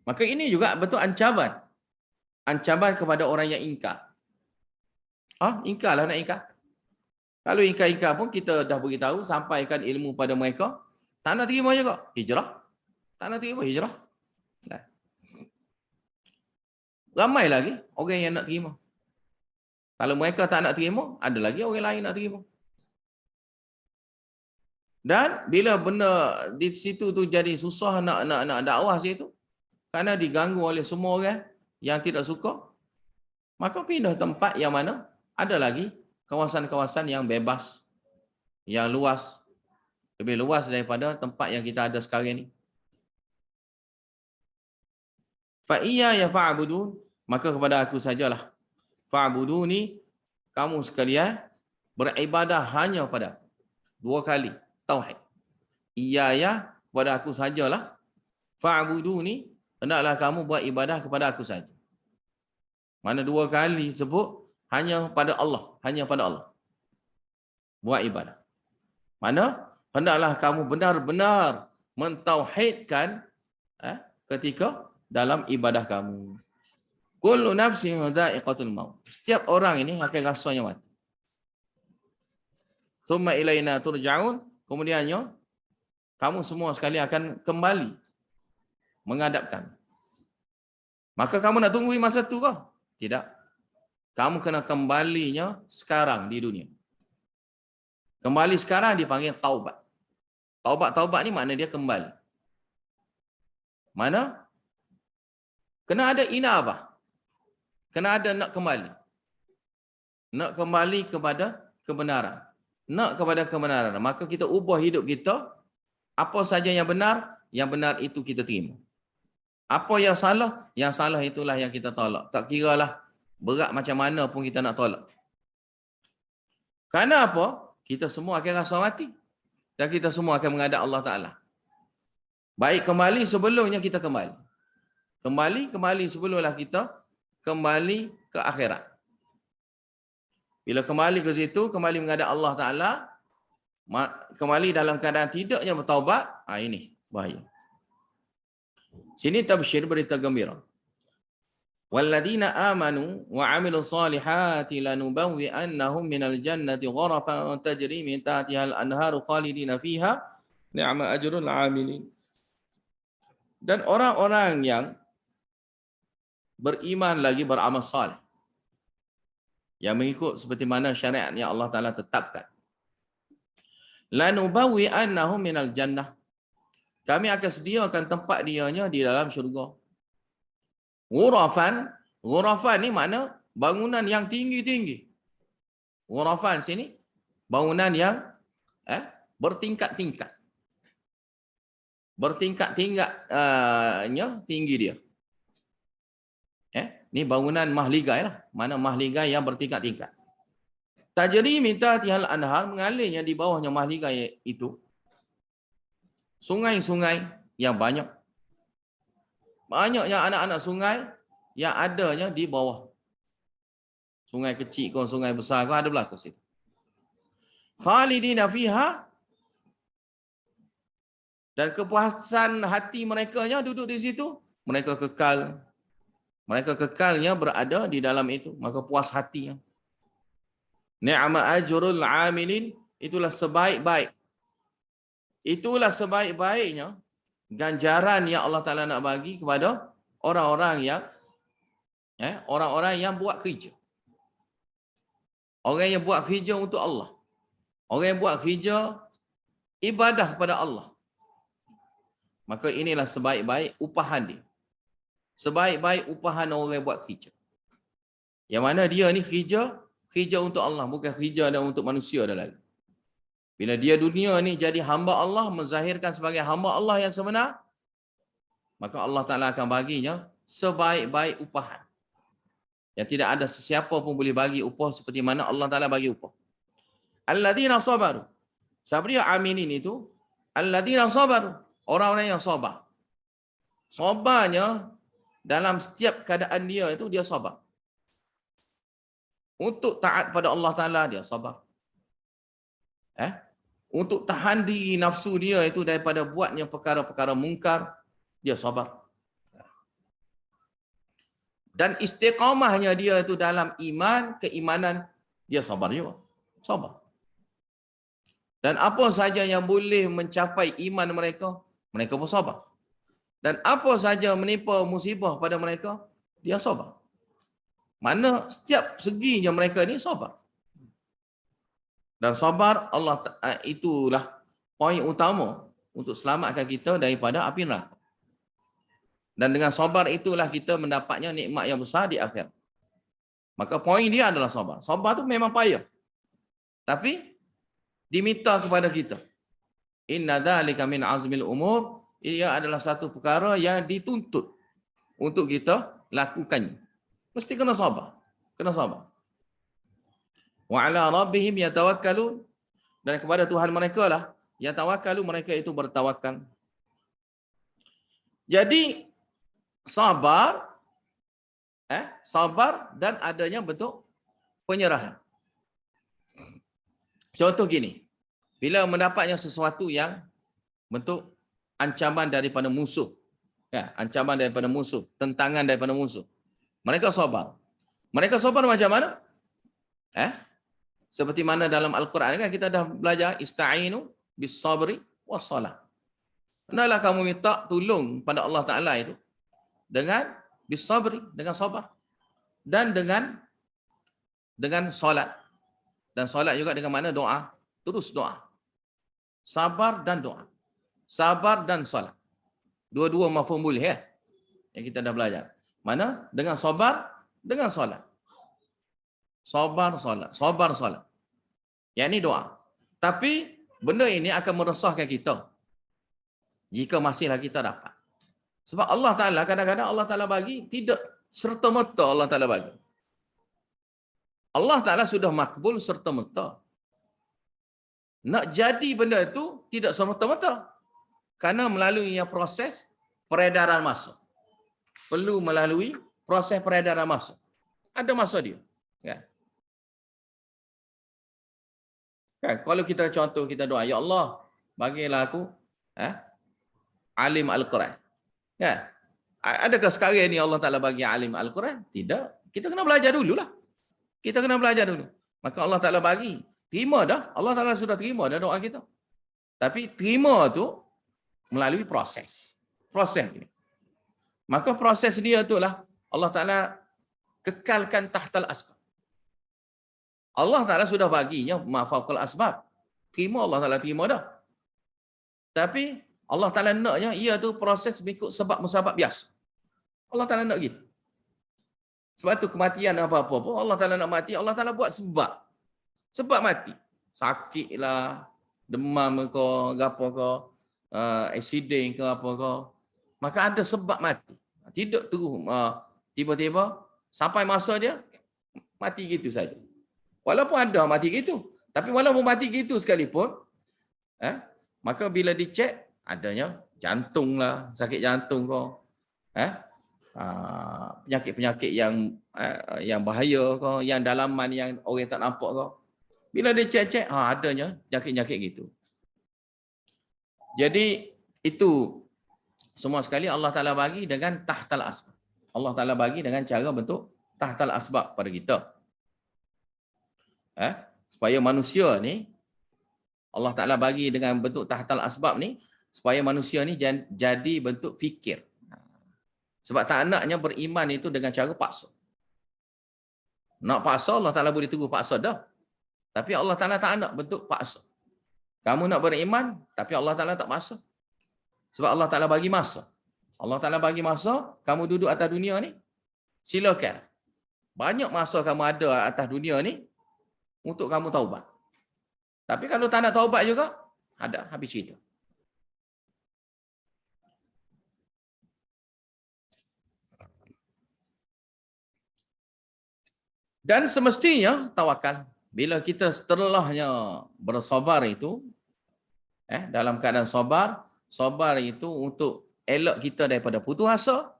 Maka ini juga betul ancaman. Ancaman kepada orang yang ingkar. Ingkarlah nak ingkar. Kalau ingkar-ingkar pun kita dah beritahu, sampaikan ilmu pada mereka. Tak nak terima juga. Hijrah. Tak nak terima, hijrah. Nah. Ramai lagi orang yang nak terima. Kalau mereka tak nak terima, ada lagi orang lain nak terima. Dan bila benda di situ tu jadi susah nak dakwah situ, kerana diganggu oleh semua orang yang tidak suka, maka pindah tempat yang mana ada lagi kawasan-kawasan yang bebas, yang luas, lebih luas daripada tempat yang kita ada sekarang ni. Fa iyaya fa'budun, maka kepada aku sajalah. Fa'buduni, kamu sekalian beribadah hanya pada aku. 2 kali tauhid. Iyaya, kepada aku sajalah. Fa'buduni, hendaklah kamu buat ibadah kepada aku saja. Mana 2 kali sebut hanya pada Allah, hanya pada Allah. Buat ibadah. Mana hendaklah kamu benar-benar mentauhidkan ketika dalam ibadah kamu. Kullu nafsin dha'iqatul maut. Setiap orang ini akan rasanya mati. Tsumma ilaina turja'un. Kemudiannya kamu semua sekali akan kembali menghadapkan. Maka kamu nak tunggu masa tu ke? Tidak. Kamu kena kembalinya sekarang di dunia. Kembali sekarang dipanggil taubat. Taubat ni makna dia kembali. Mana? Kena ada inabah. Kena ada nak kembali. Nak kembali kepada kebenaran. Nak kepada kebenaran. Maka kita ubah hidup kita Apa saja yang benar itu kita terima. Apa yang salah itulah yang kita tolak. Tak kiralah berat macam mana pun kita nak tolak. Kerana apa? Kita semua akan rasa mati. Dan kita semua akan menghadap Allah Ta'ala. Baik kembali sebelumnya kita kembali. Kembali sebelumlah kita kembali ke akhirat. Bila kembali ke situ, kembali menghadap Allah Ta'ala, kembali dalam keadaan tidaknya bertaubat, ini bahaya. Sini tabsyir, berita gembira. Walladzina amanu wa 'amilus solihati lanubawwi'annahum minal jannati ghurafan tajri min tahtiha al-anharu khalidina fiha ni'ma ajrul 'amilin. Dan orang-orang yang beriman lagi beramal saleh, yang mengikut seperti mana syariat yang Allah Ta'ala tetapkan. Lanubawwi'annahum minal jannah. Kami akan sediakan tempat dianya di dalam syurga. Ghurafan ni makna bangunan yang tinggi-tinggi. Ghurafan sini bangunan yang bertingkat-tingkat. Bertingkat-tingkatnya tinggi dia. Ni bangunan mahligai lah. Mana mahligai yang bertingkat-tingkat. Tajri min tahtihal anhar, mengalirnya di bawahnya mahligai itu sungai-sungai yang banyak. Banyaknya anak-anak sungai yang adanya di bawah. Sungai kecil ke, sungai besar ke, ada berlaku situ. Khalidina fiha, dan kepuasan hati mereka duduk di situ, mereka kekal. Mereka kekalnya berada di dalam itu, maka puas hatinya. Ni'ma ajrul 'amilin, itulah sebaik-baiknya ganjaran yang Allah Ta'ala nak bagi kepada orang-orang yang buat kerja. Orang yang buat kerja untuk Allah. Orang yang buat kerja ibadah kepada Allah. Maka inilah sebaik-baik upahan dia. Sebaik-baik upahan orang yang buat kerja. Yang mana dia ni kerja untuk Allah, bukan kerja dan untuk manusia dah lagi. Bila dia dunia ni jadi hamba Allah, menzahirkan sebagai hamba Allah yang sebenar, maka Allah Ta'ala akan baginya sebaik-baik upahan. Yang tidak ada sesiapa pun boleh bagi upah seperti mana Allah Ta'ala bagi upah. Alladzina sabaru. Sabriya aminin itu, alladzina sabaru. Orang-orang yang sabar. Sabarnya dalam setiap keadaan dia itu, dia sabar. Untuk taat pada Allah Ta'ala, dia sabar. Untuk tahan diri nafsu dia itu daripada buatnya perkara-perkara mungkar, dia sabar. Dan istiqamahnya dia itu dalam iman, keimanan, dia sabar juga. Sabar. Dan apa saja yang boleh mencapai iman mereka, mereka pun sabar. Dan apa saja menimpa musibah pada mereka, dia sabar. Mana setiap seginya mereka ni sabar. Dan sabar Allah, itulah poin utama untuk selamatkan kita daripada api neraka. Dan dengan sabar itulah kita mendapatnya nikmat yang besar di akhir. Maka poin dia adalah sabar. Sabar tu memang payah. Tapi diminta kepada kita. Inna dzalika min azmil umur. Ia adalah satu perkara yang dituntut untuk kita lakukan. Mesti kena sabar. Kena sabar. Wa ala rabbihim yatawakkalun, dan kepada Tuhan mereka lah yatawakkalu, mereka itu bertawakal. Jadi sabar dan adanya bentuk penyerahan. Contoh gini, bila mendapatnya sesuatu yang bentuk ancaman daripada musuh, ancaman daripada musuh, tentangan daripada musuh, mereka sabar. Mereka sabar macam mana? Seperti mana dalam Al-Quran kan kita dah belajar, ista'inu bis sabri was salah. Hendaklah kamu minta tolong pada Allah Ta'ala itu dengan bis sabri, dengan sabar, dan dengan solat. Dan solat juga dengan mana doa, terus doa. Sabar dan doa. Sabar dan solat. Dua-dua mafhum boleh yang kita dah belajar. Mana? Dengan sabar, dengan solat. Sabar, solat. Sabar, solat. Yang ini doa. Tapi benda ini akan meresahkan kita. Jika masihlah kita dapat. Sebab Allah Ta'ala, kadang-kadang Allah Ta'ala bagi, tidak serta-merta Allah Ta'ala bagi. Allah Ta'ala sudah makbul serta-merta. Nak jadi benda itu, tidak serta-merta. Kerana melalui proses peredaran masa. Perlu melalui proses peredaran masa. Ada masa dia. Kan? Kan? Kalau kita contoh, kita doa, Ya Allah, bagilah aku alim Al-Quran. Kan? Adakah sekarang ni Allah Ta'ala bagi alim Al-Quran? Tidak. Kita kena belajar dululah. Kita kena belajar dulu. Maka Allah Ta'ala bagi. Terima dah. Allah Ta'ala sudah terima dah doa kita. Tapi terima tu melalui proses. Proses ini. Maka proses dia itulah Allah Ta'ala kekalkan tahtal asbab. Allah Ta'ala sudah baginya mafaqal asbab. Terima Allah Ta'ala terima dah. Tapi Allah Ta'ala naknya ia tu proses mengikut sebab musabab biasa. Allah Ta'ala nak gitu. Sebab tu kematian apa-apa pun Allah Ta'ala nak mati, Allah Ta'ala buat sebab. Sebab mati. Sakit lah, demam ke, apa ke, accident ke apa ke. Maka ada sebab mati. Tidak terus tiba-tiba sampai masa dia mati gitu saja. Walaupun ada mati gitu. Tapi walaupun mati gitu sekalipun, maka bila dicek, adanya jantung lah, sakit jantung ke, penyakit-penyakit yang bahaya ke, yang dalaman yang orang tak nampak ke. Bila dia cek-cek, adanya penyakit-penyakit gitu. Jadi itu semua sekali Allah Ta'ala bagi dengan tahtal asbab. Allah Ta'ala bagi dengan cara bentuk tahtal asbab pada kita. Supaya manusia ni, Allah Ta'ala bagi dengan bentuk tahtal asbab ni, supaya manusia ni jadi bentuk fikir. Sebab tak naknya beriman itu dengan cara paksa. Nak paksa, Allah Ta'ala boleh tunggu paksa dah. Tapi Allah Ta'ala tak nak bentuk paksa. Kamu nak beriman, tapi Allah Ta'ala tak paksa. Sebab Allah Ta'ala bagi masa. Allah Ta'ala bagi masa, kamu duduk atas dunia ni, silakan. Banyak masa kamu ada atas dunia ni, untuk kamu taubat. Tapi kalau tak nak taubat juga, ada, habis cerita. Dan semestinya tawakal. Bila kita setelahnya bersabar itu, dalam keadaan sabar itu untuk elak kita daripada putus asa,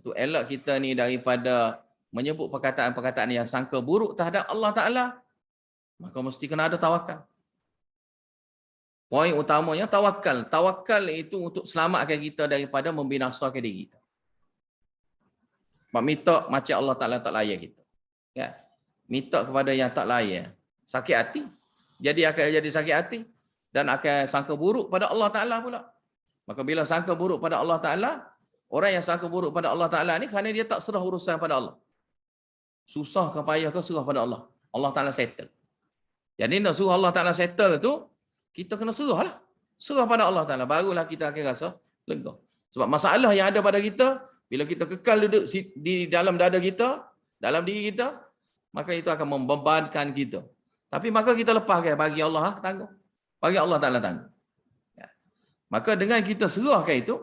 untuk elak kita ni daripada menyebut perkataan-perkataan yang sangka buruk terhadap Allah Ta'ala, maka mesti kena ada tawakal. Poin utamanya tawakal. Tawakal itu untuk selamatkan kita daripada membinasakan diri kita. Minta macam Allah Ta'ala tak layak kita. Ya. Minta kepada yang tak layak. Sakit hati. Jadi akan jadi sakit hati. Dan akan sangka buruk pada Allah Ta'ala pula. Maka bila sangka buruk pada Allah Ta'ala, orang yang sangka buruk pada Allah Ta'ala ni kerana dia tak serah urusan pada Allah. Susah ke payah ke serah pada Allah. Allah Ta'ala settle. Jadi nak suruh Allah Ta'ala settle tu, kita kena serah lah. Serah pada Allah Ta'ala. Barulah kita akan rasa lega. Sebab masalah yang ada pada kita, bila kita kekal duduk di dalam dada kita, dalam diri kita, maka itu akan membebankan kita. Tapi maka kita lepaskan, bagi Allah tanggung. Bagi Allah Ta'ala tanggung. Ya. Maka dengan kita serahkan itu,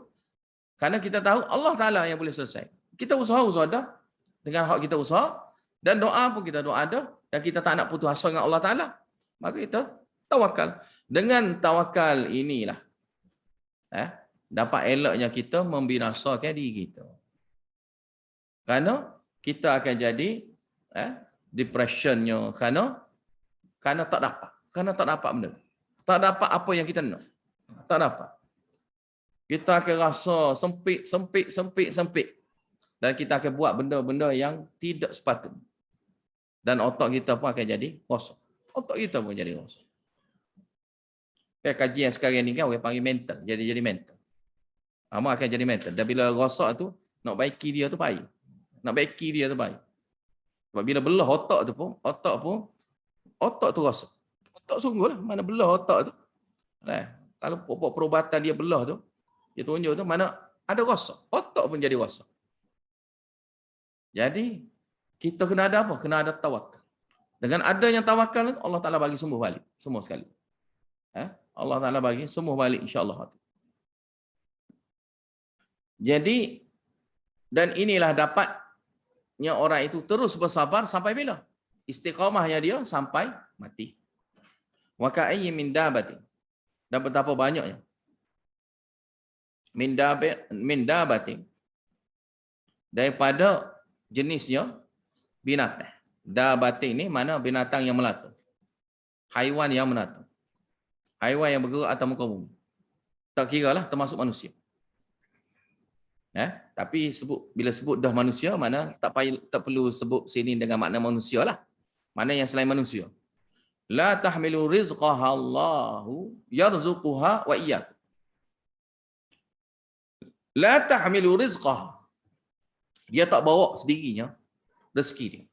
kerana kita tahu Allah Ta'ala yang boleh selesai. Kita usaha dah. Dengan hak kita usaha. Dan doa pun kita doa dah. Dan kita tak nak putus asa dengan Allah Ta'ala. Maka kita tawakal. Dengan tawakal inilah. Dapat elaknya kita membinasakan diri kita. Kerana kita akan jadi depressionnya. Kerana tak dapat. Kerana tak dapat benda. Tak dapat apa yang kita nak. Tak dapat. Kita akan rasa sempit. Dan kita akan buat benda-benda yang tidak sepatutnya. Dan otak kita pun akan jadi kosong. Otak kita pun jadi kosong. Kajian sekarang ni kan orang panggil mental. Jadi mental. Amal akan jadi mental. Dan bila rosak tu, nak baiki dia tu payah. Nak baiki dia tu payah. Sebab bila belah otak tu rosak. Otak sungguh lah. Mana belah otak tu. Kalau perubatan dia belah tu, dia tunjuk tu, mana ada rosak. Otak pun jadi rosak. Jadi, kita kena ada apa? Kena ada tawakal. Dengan adanya tawakal, Allah Ta'ala bagi sembuh balik. Semua sekali. Allah Ta'ala bagi sembuh balik insya-Allah. Jadi, dan inilah dapatnya orang itu terus bersabar sampai bila? Istiqamahnya dia sampai mati. Wa ka'ayyin min dabatin. Dan betapa banyaknya. Min dabatin. Daripada jenisnya binatang. Dabatin ni mana binatang yang melata. Haiwan yang melata. Haiwan yang bergerak atas muka bumi. Tak kira lah termasuk manusia. Tapi bila sebut dah manusia, mana tak perlu sebut sini dengan makna manusia lah. Mana yang selain manusia. La tahmilu rizqaha Allahu yarzuquha wa iyyakum. La tahmilu rizqaha. Dia tak bawa sendirinya rezeki dia.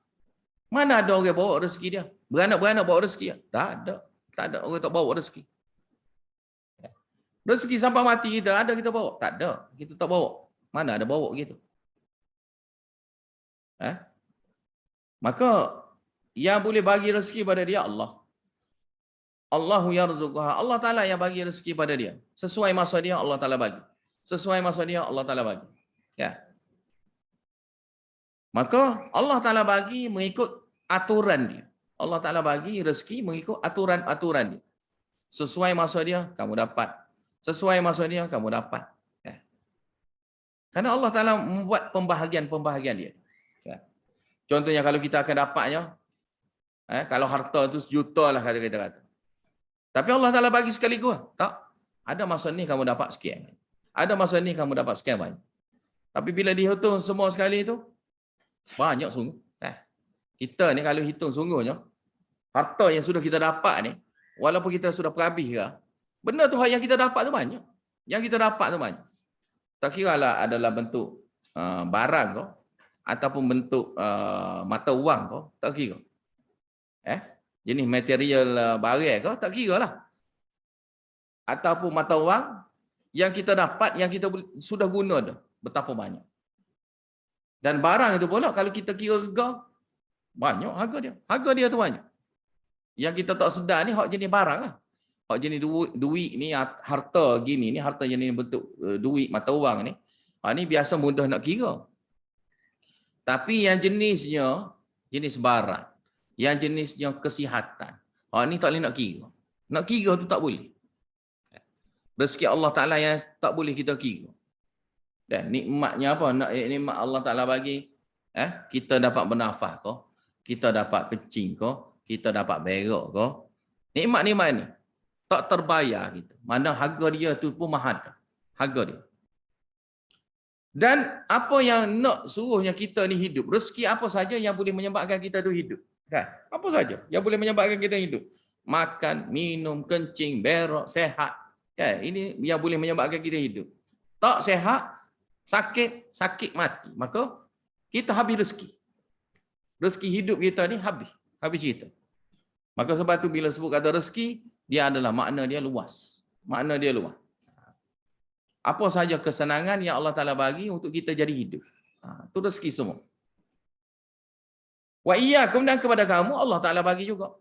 Mana ada orang bawa rezeki dia? Beranak-beranak bawa rezeki dia? Tak ada. Tak ada orang tak bawa rezeki. Rezeki sampai mati kita, ada kita bawa? Tak ada. Kita tak bawa. Mana ada bawa gitu. Maka yang boleh bagi rezeki pada dia Allah. Allahu yarzuquha. Allah Ta'ala yang bagi rezeki pada dia. Sesuai masa dia Allah Ta'ala bagi. Sesuai masa dia Allah Ta'ala bagi. Ya. Maka Allah Ta'ala bagi mengikut aturan dia. Allah Ta'ala bagi rezeki mengikut aturan-aturan dia. Sesuai masa dia kamu dapat. Sesuai masa dia kamu dapat. Ya. Karena Allah Ta'ala membuat pembahagian-pembahagian dia. Ya. Contohnya kalau kita akan dapatnya, kalau harta itu sejuta lah kata-kata. Tapi Allah Ta'ala bagi sekaligus. Tak. Ada masa ni kamu dapat sekian. Ada masa ni kamu dapat sekian banyak. Tapi bila dihitung semua sekali itu, banyak sungguh. Kita ni kalau hitung sungguhnya, harta yang sudah kita dapat ni, walaupun kita sudah perhabis ke, benda tu yang kita dapat tu banyak. Yang kita dapat tu banyak. Tak kira lah adalah bentuk barang kau, ataupun bentuk mata wang kau, tak kira. Jenis material barang kau, tak kira lah. Ataupun mata wang, yang kita dapat, yang kita sudah guna dah, betapa banyak. Dan barang itu pula, kalau kita kira harga, banyak harga dia. Harga dia tu banyak. Yang kita tak sedar ni, hak jenis barang lah. Hak jenis duit ni, harta gini ni, harta jenis bentuk duit, mata wang ni, ni biasa mudah nak kira. Tapi yang jenisnya, jenis barang, yang jenisnya kesihatan, ni tak boleh nak kira. Nak kira tu tak boleh. Rezeki Allah Ta'ala yang tak boleh kita kira. Dan nikmatnya apa? Nikmat Allah Ta'ala bagi, kita dapat bernafas kau, kita dapat kencing kau, kita dapat berak kau. Nikmat-nikmat ni tak terbayar kita. Mana harga dia tu pun mahal. Harga dia. Dan apa yang nak suruhnya kita ni hidup, rezeki apa saja yang boleh menyebabkan kita tu hidup. Kan? Apa saja yang boleh menyebabkan kita hidup. Makan, minum, kencing, berak, sehat. Kan? Ini yang boleh menyebabkan kita hidup. Tak sehat, sakit mati. Maka kita habis rezeki. Rezeki hidup kita ni habis cerita. Maka sebab tu bila sebut kata rezeki, dia adalah makna dia luas. Makna dia luas. Apa saja kesenangan yang Allah Ta'ala bagi untuk kita jadi hidup. Itu rezeki semua. Wa iyyakum, dan kepada kamu Allah Ta'ala bagi juga.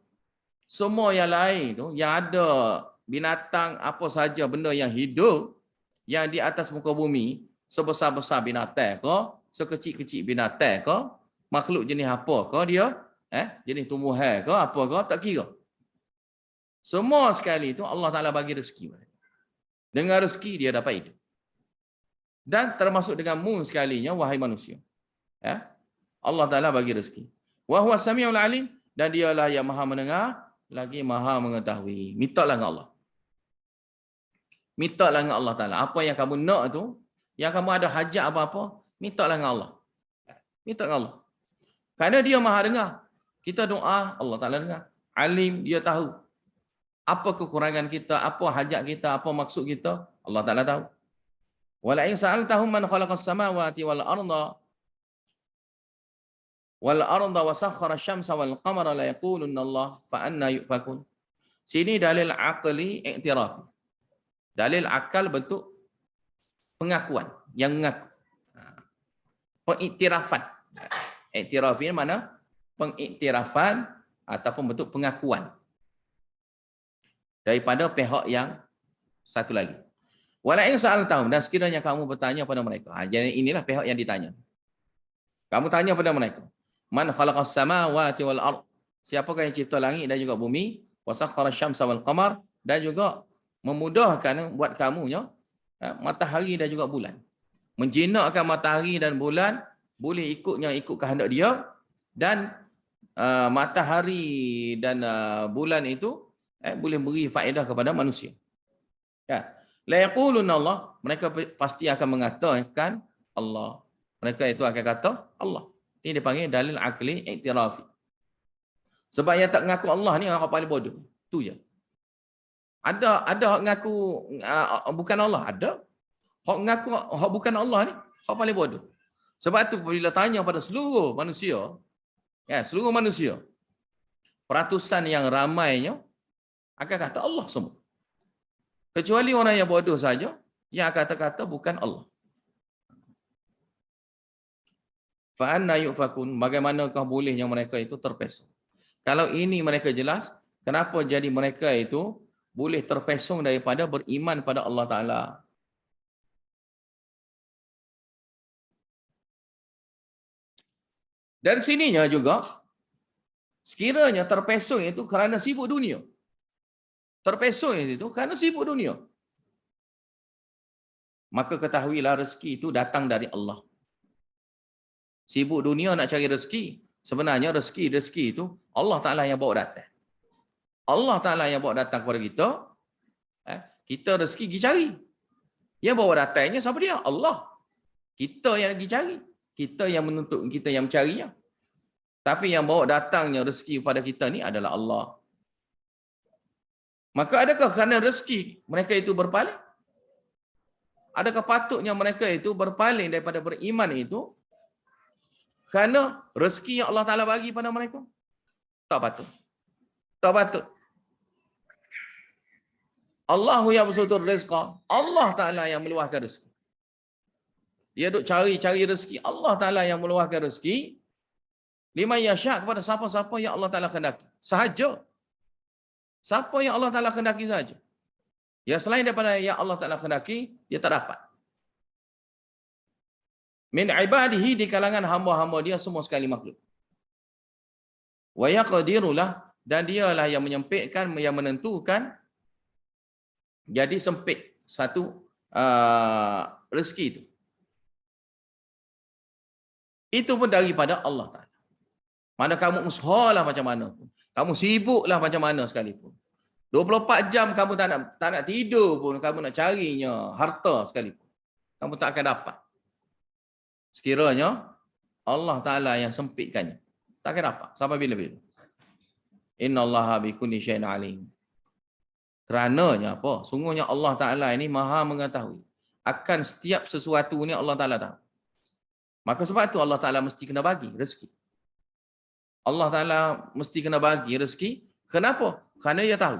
Semua yang lain tu, yang ada binatang, apa saja benda yang hidup, yang di atas muka bumi, sebesar-besar binatang ke, sekecil-kecil binatang ke, makhluk jenis apa ke dia, jenis tumbuhan ke, apa ke, tak kira. Semua sekali itu Allah Ta'ala bagi rezeki. Dengan rezeki dia dapat hidup. Dan termasuk dengan mu sekalinya, wahai manusia. Allah Ta'ala bagi rezeki. Wa huwa sami'ul alim, dan dialah yang maha mendengar, lagi maha mengetahui. Mintalah dengan Allah. Mintalah dengan Allah Ta'ala. Apa yang kamu nak tu, yang kamu ada hajat apa-apa, mintalah dengan Allah. Minta dengan Allah. Kerana dia maha dengar. Kita doa, Allah Ta'ala dengar. Alim, dia tahu. Apa kekurangan kita, apa hajat kita, apa maksud kita, Allah Ta'ala tahu. Wala in sa'altahum man khalaqas samawati wal arda wa sakhkhara asy-syamsa wal qamara la yaqulunna Allah fa anna yufakun. Sini dalil aqli i'tiraf. Dalil akal bentuk pengakuan, yang mengaku. Pengiktirafan. Iktiraf ini mana? Pengiktirafan ataupun bentuk pengakuan daripada pihak yang satu lagi. Walain sa'altahum, dan sekiranya kamu bertanya pada mereka. Jadi inilah pihak yang ditanya. Kamu tanya pada mereka. Man khalaqas samawati wal ard? Siapakah yang cipta langit dan juga bumi? Wa sakhkhara syamsa wal qamar, dan juga memudahkan buat kamunya matahari dan juga bulan. Menjinakkan matahari dan bulan boleh ikut kehendak dia, dan matahari dan bulan itu boleh beri faedah kepada manusia. Ya. La yaquluna Allah, mereka pasti akan mengatakan Allah. Mereka itu akan kata Allah. Ini dipanggil dalil akli iktirafi. Sebab yang tak mengaku Allah ni orang paling bodoh. Tu je. Ada hak mengaku bukan Allah, ada. Hak mengaku hak bukan Allah ni hak paling bodoh. Sebab tu bila tanya pada seluruh manusia, ya, seluruh manusia, peratusan yang ramainya akan kata Allah semua. Kecuali orang yang bodoh saja yang kata-kata bukan Allah. Fa anna yufakun, bagaimanakah bolehnya mereka itu terpesong? Kalau ini mereka jelas, kenapa jadi mereka itu boleh terpesong daripada beriman pada Allah Ta'ala? Dari sininya juga, sekiranya terpesong itu kerana sibuk dunia. Terpesong itu kerana sibuk dunia. Maka ketahuilah rezeki itu datang dari Allah. Sibuk dunia nak cari rezeki. Sebenarnya rezeki itu Allah Ta'ala yang bawa datang. Allah Ta'ala yang bawa datang kepada kita. Kita rezeki pergi cari. Yang bawa datangnya siapa dia? Allah. Kita yang pergi cari. Kita yang menuntut, kita yang mencarinya. Tapi yang bawa datangnya rezeki kepada kita ni adalah Allah. Maka adakah kerana rezeki mereka itu berpaling? Adakah patutnya mereka itu berpaling daripada beriman itu kerana rezeki yang Allah Ta'ala bagi pada mereka? Tak patut. Tak patut. Allahu yabsutur rizqa. Allah Ta'ala yang meluahkan rezeki. Dia duk cari rezeki. Allah Ta'ala yang meluahkan rezeki. Liman yasha' kepada siapa-siapa yang Allah Ta'ala kendaki. Sahaja. Siapa yang Allah Ta'ala kendaki sahaja. Yang selain daripada yang Allah Ta'ala kendaki, dia tak dapat. Min ibadihi, di kalangan hamba-hamba dia semua sekali makhluk. Wa yaqdirulah, dan dialah yang menyempitkan, yang menentukan. Jadi sempit satu rezeki itu. Itu pun daripada Allah Ta'ala. Mana kamu usahalah macam mana pun. Kamu sibuklah macam mana sekalipun. 24 jam kamu tak nak tidur pun, kamu nak carinya harta sekalipun. Kamu tak akan dapat. Sekiranya Allah Ta'ala yang sempitkannya. Tak akan dapat. Sampai bila-bila. Inna Allaha bikulli syai'in alim. Kerananya apa? Sungguhnya Allah Ta'ala ini maha mengetahui. Akan setiap sesuatu ni Allah Ta'ala tahu. Maka sebab itu Allah Ta'ala mesti kena bagi rezeki. Allah Ta'ala mesti kena bagi rezeki. Kenapa? Kerana dia tahu.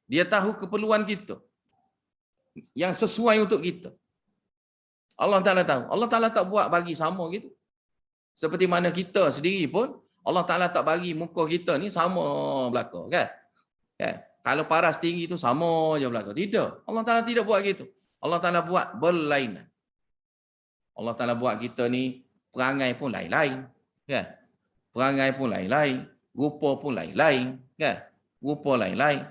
Dia tahu keperluan kita. Yang sesuai untuk kita. Allah Ta'ala tahu. Allah Ta'ala tak buat bagi sama gitu. Seperti mana kita sendiri pun, Allah Ta'ala tak bagi muka kita ni sama belaka. Kan? Kalau paras tinggi tu sama je belaka. Tidak. Allah Ta'ala tidak buat gitu. Allah Ta'ala buat berlainan. Allah Ta'ala buat kita ni, perangai pun lain-lain. Kan? Perangai pun lain-lain. Rupa pun lain-lain. Kan? Rupa lain-lain.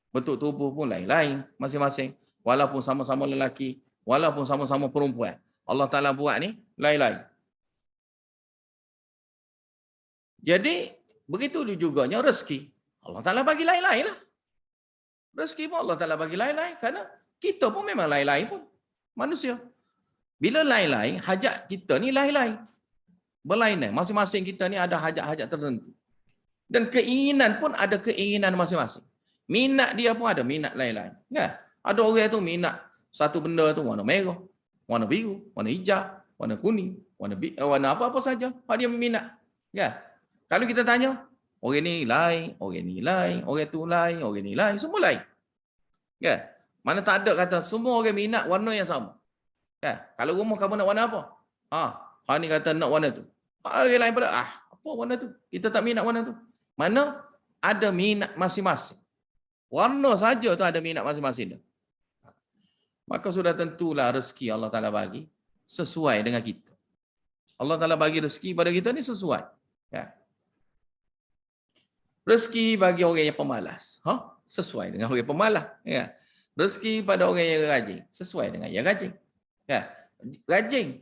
Bentuk tubuh pun lain-lain. Masing-masing. Walaupun sama-sama lelaki. Walaupun sama-sama perempuan. Allah Ta'ala buat ni lain-lain. Jadi, begitu juga rezeki. Allah Ta'ala bagi lain-lain lah. Rezeki pun Allah Ta'ala bagi lain-lain. Kerana kita pun memang lain-lain pun. Manusia. Bila lain-lain, hajat kita ni lain-lain. Berlainan. Masing-masing kita ni ada hajat-hajat tertentu. Dan keinginan pun ada keinginan masing-masing. Minat dia pun ada minat lain-lain. Ya? Ada orang tu minat satu benda tu warna merah, warna biru, warna hijau, warna kuning, warna apa-apa saja. Dia minat. Ya? Kalau kita tanya, orang ni lain, orang ni lain, orang tu lain, orang ni lain, semua lain. Ya? Mana tak ada kata semua orang minat warna yang sama. Ya? Kalau rumah kamu nak warna apa? Ni kata nak warna tu. Orang lain pada, apa warna tu? Kita tak minat warna tu. Mana ada minat masing-masing. Warna saja tu ada minat masing-masing. maka sudah tentulah rezeki Allah Ta'ala bagi sesuai dengan kita. Allah Ta'ala bagi rezeki pada kita ni sesuai. Ya. Rezeki bagi orang yang pemalas. Sesuai dengan orang yang pemalas. Ya. Rezeki pada orang yang rajin. Sesuai dengan yang rajin. Ya. Rajin.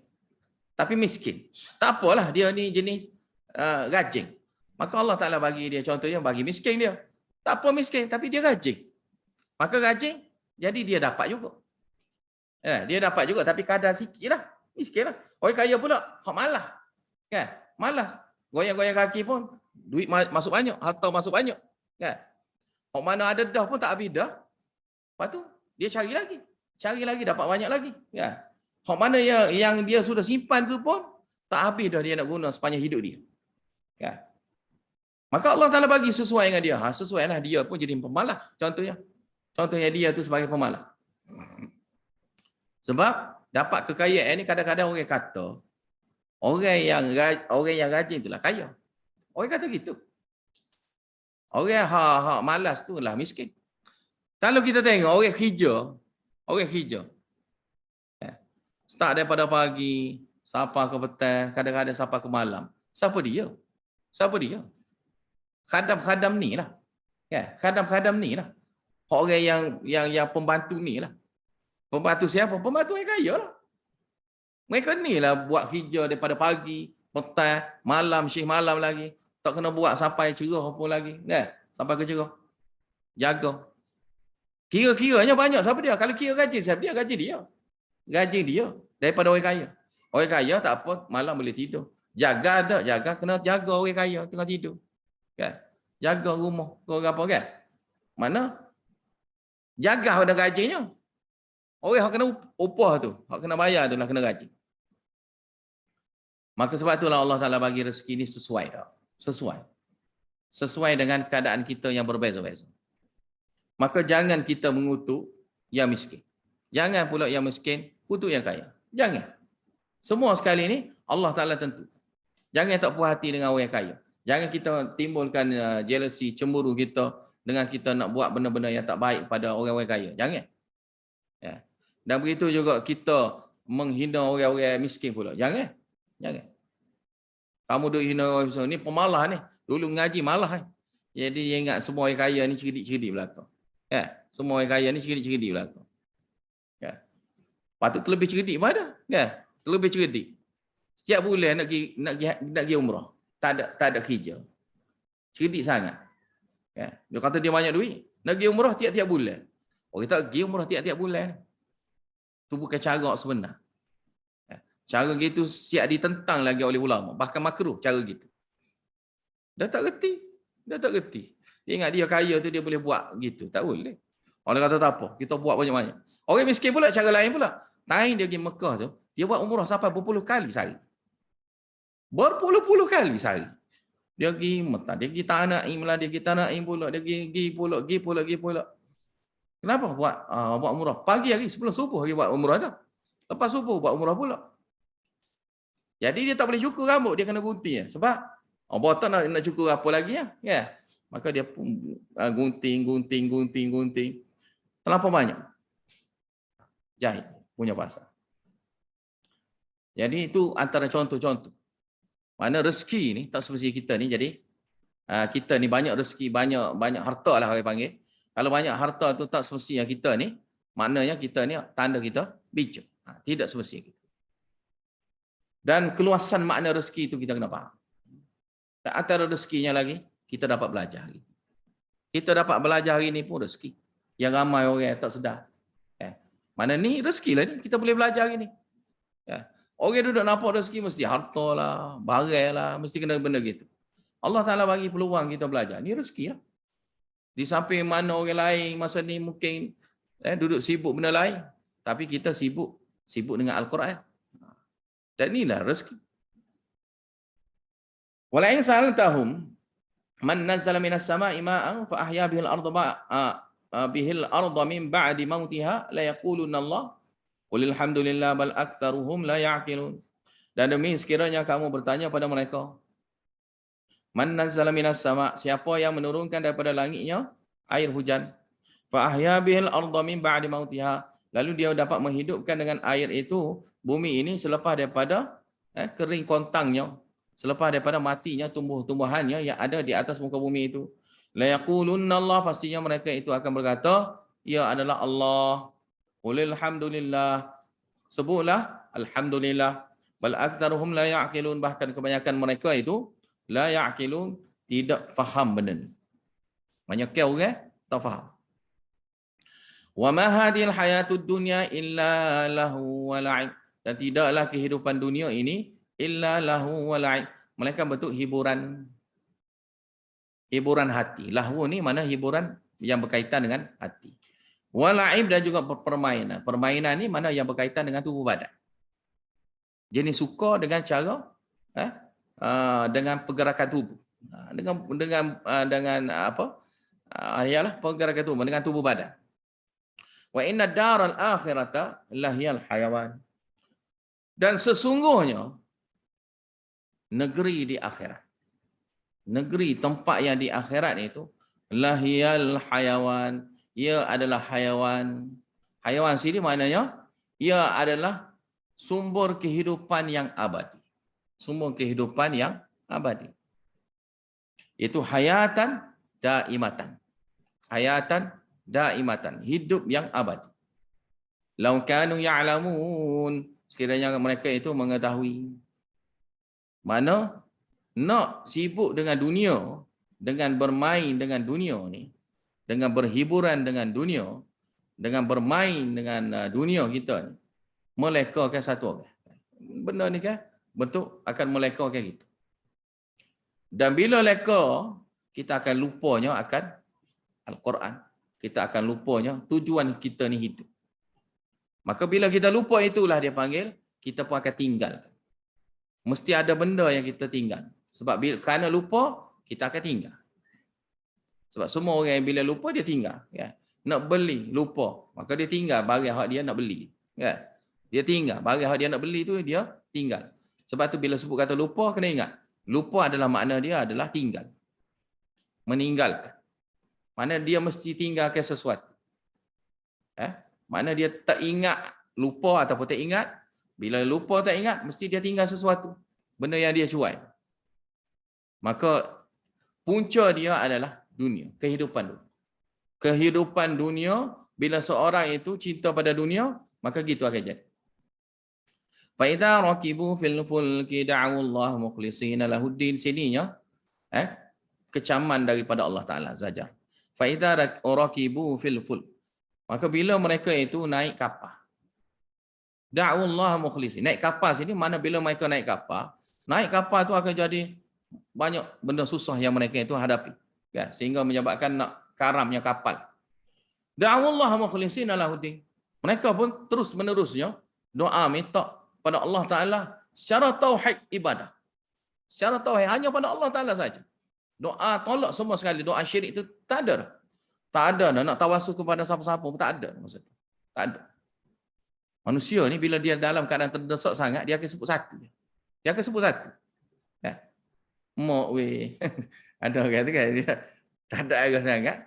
Tapi miskin. Tak apalah dia ni jenis rajin. Maka Allah Ta'ala bagi dia, contohnya bagi miskin dia. Tak apa miskin, tapi dia rajin. Maka rajin, jadi dia dapat juga. Ya, dia dapat juga, tapi kadar sikit lah. Miskin lah. Orang kaya pula, malas. Kan? Malas. Goyang-goyang kaki pun, duit masuk banyak, harta masuk banyak. Kan? Orang mana ada dah pun tak habis dah. Lepas tu, dia cari lagi. Cari lagi, dapat banyak lagi. Kan? Orang mana yang dia sudah simpan tu pun, tak habis dah dia nak guna sepanjang hidup dia. Kan? Maka Allah Ta'ala bagi sesuai dengan dia. Sesuai lah dia pun jadi pemalas. Contohnya dia tu sebagai pemalas. Sebab dapat kekayaan ni kadang-kadang orang kata orang yang rajin itulah kaya. Orang kata gitu. Orang malas tu lah miskin. Kalau kita tengok orang hijau. Start daripada pagi sampai ke petang, kadang-kadang sampai ke malam. Siapa dia? Khadam-khadam ni lah. Ya, khadam-khadam ni lah. Orang yang pembantu ni lah. Pembantu siapa? Pembantu yang kaya lah. Mereka ni lah buat kerja daripada pagi, petang, malam, syih malam lagi. Tak kena buat sampai cerah pun lagi. Kan? Sampai ke cerah. Jaga. Kira-kiranya banyak. Siapa dia? Kalau kira gaji, siapa dia? Gaji dia. Gaji dia. Daripada orang kaya. Orang kaya tak apa, malam boleh tidur. Jaga, kena jaga orang kaya tengah tidur. Kan? Jaga rumah. Orang apa kan? Mana? Jaga pada gajinya. Orang yang kena upah tu, hak kena bayar tu lah kena gaji. Maka sebab itulah Allah Ta'ala bagi rezeki ni sesuai tak? Sesuai dengan keadaan kita yang berbeza-beza. Maka jangan kita mengutuk yang miskin. Jangan pula yang miskin kutuk yang kaya. Jangan. Semua sekali ni Allah Ta'ala tentu. Jangan tak puas hati dengan orang yang kaya. Jangan kita timbulkan jealousy, cemburu kita dengan kita nak buat benda-benda yang tak baik pada orang-orang kaya. Jangan. Ya. Dan begitu juga kita menghina orang-orang miskin pula. Jangan. Kamu duk hina orang miskin ni pemalas ni. Dulu ngaji malas. Jadi dia ingat semua orang kaya ni cerdik-cerdik belakang. Ya. Semua orang kaya ni cerdik-cerdik belakang. Ya. Patut terlebih cerdik pada. Ya. Terlebih cerdik. Setiap bulan nak pergi umrah. Tak ada kerja. Cerdik sangat. Ya. Dia kata dia banyak duit. Nak pergi umrah tiap-tiap bulan. Orang tak pergi umrah tiap-tiap bulan. Itu bukan cara sebenar. Cara gitu siap ditentang lagi oleh ulama. Bahkan makruh cara gitu. Dah tak reti. Dia ingat dia kaya tu dia boleh buat gitu. Tak boleh. Orang kata tak apa. Kita buat banyak-banyak. Orang miskin pula cara lain pula. Naik dia pergi Mekah tu. Dia buat umrah sampai berpuluh kali sehari. Berpuluh-puluh kali sehari. Dia pergi Mekah. Dia pergi Tanaim lah. Dia pergi Tanaim pula. Dia pergi pula. Kenapa buat umrah? Pagi hari sebelum subuh dia buat umrah dah. Lepas subuh buat umrah pula. Jadi dia tak boleh cukur rambut, dia kena gunting ya. Sebab botak nak cukur apa lagi ya? Ya. Maka dia pun gunting. Terlampau banyak. Jahit punya pasal. Jadi itu antara contoh-contoh. Mana rezeki ni tak seperti kita ni. Jadi kita ni banyak rezeki, banyak harta lah orang panggil. Kalau banyak harta tu tak semestinya kita ni, maknanya kita ni tanda kita bijak. Tidak semestinya kita. Dan keluasan makna rezeki itu kita kena faham. Dan antara rezekinya lagi, kita dapat belajar hari. Kita dapat belajar hari ni pun rezeki. Yang ramai orang tak sedar. Mana ni rezeki lah ni, kita boleh belajar hari ni. Orang duduk nampak rezeki mesti harta lah, barang lah, mesti kena benda gitu. Allah Ta'ala bagi peluang kita belajar. Ni rezeki lah. Di samping mana orang lain masa ni mungkin duduk sibuk benda lain. Tapi kita sibuk dengan Al-Quran. Dan inilah rezeki. Wala in sa'altahum man nazzala minas sama'i ma'an fa ahya bihil arda min ba'di mautiha la yaqulunna Allah qul alhamdulillah bal aktsaruhum la ya'qilun. Dan demi sekiranya kamu bertanya pada mereka, man nazzala minas sama', siapa yang menurunkan daripada langitnya air hujan, fa ahya bihil arda min ba'di mautiha, Lalu dia dapat menghidupkan dengan air itu bumi ini selepas daripada kering kontangnya, selepas daripada matinya tumbuh-tumbuhannya yang ada di atas muka bumi itu. La yaqulunna Allah, pastinya mereka itu akan berkata, ia adalah Allah. Qulil hamdulillah, sebutlah alhamdulillah. Bal aktsaruhum la ya'qilun, bahkan kebanyakan mereka itu la ya'qilun, tidak faham benda ni. Banyak orang tak faham. Wa ma hadhil hayatud dunya illa lahu wa la'ib, dan tidaklah kehidupan dunia ini illa lahu wa la'ib, melainkan bentuk hiburan hati. Lahu ni mana hiburan yang berkaitan dengan hati. Wa la'ib, dan juga permainan. Permainan ni mana yang berkaitan dengan tubuh badan. Jenis suka dengan cara dengan pergerakan tubuh. Dengan apa? Ialah pergerakan tubuh dengan tubuh badan. Wa inna daral akhirata lahiyal hayawan, dan sesungguhnya negeri di akhirat, negeri tempat yang di akhirat itu lahiyal hayawan, ia adalah hayawan. Hayawan sini maknanya ia adalah sumber kehidupan yang abadi. Sumber kehidupan yang abadi. Itu hayatan daimatan. Hayatan daimatan, hidup yang abadi. Lau kanu ya'lamun, sekiranya mereka itu mengetahui. Mana nak sibuk dengan dunia, dengan bermain dengan dunia ni, dengan berhiburan dengan dunia, dengan bermain dengan dunia kita ni, melekakan satu orang. Benda ni kan bentuk akan melekakan kita. Dan bila leka, kita akan lupanya akan Al-Quran. Kita akan lupanya tujuan kita ni hidup. Maka bila kita lupa, itulah dia panggil, kita pun akan tinggal. Mesti ada benda yang kita tinggal. Sebab kerana lupa, kita akan tinggal. Sebab semua orang yang bila lupa, dia tinggal. Ya. Nak beli, lupa. Maka dia tinggal barang hak dia nak beli. Ya. Dia tinggal. Barang hak dia nak beli tu, dia tinggal. Sebab tu bila sebut kata lupa, kena ingat. Lupa adalah makna dia adalah tinggal. Meninggalkan. Mana dia mesti tinggalkan sesuatu. Mana dia tak ingat, lupa ataupun tak ingat. Bila lupa tak ingat, mesti dia tinggal sesuatu. Benda yang dia cuai. Maka punca dia adalah dunia, kehidupan dunia. Kehidupan dunia, bila seorang itu cinta pada dunia, maka gitu akan jadi. Fa idza raqibu fil fulki da'u Allah mukhlishina lahuddin, sininya kecaman daripada Allah Taala saja. Fa idza raqibu fil fulk, maka bila mereka itu naik kapal, da'u Allah mukhlisin. Naik kapal sini mana bila mereka naik kapal tu akan jadi banyak benda susah yang mereka itu hadapi. Ya, sehingga menyebabkan nak karamnya kapal. Da'u Allah mukhlisin lahuddin. Mereka pun terus menerusnya doa minta pada Allah Taala secara tauhid ibadah. Secara tauhid hanya pada Allah Taala saja. Doa tolak semua sekali, doa syirik itu tak ada. Tak ada nak tawassul kepada siapa-siapa pun tak ada maksud. Tak ada. Manusia ni bila dia dalam keadaan terdesak sangat, dia akan sebut satu. Dia akan sebut satu. Ya. Mok weh. Ada orang kata kan dia tak ada arah sangat.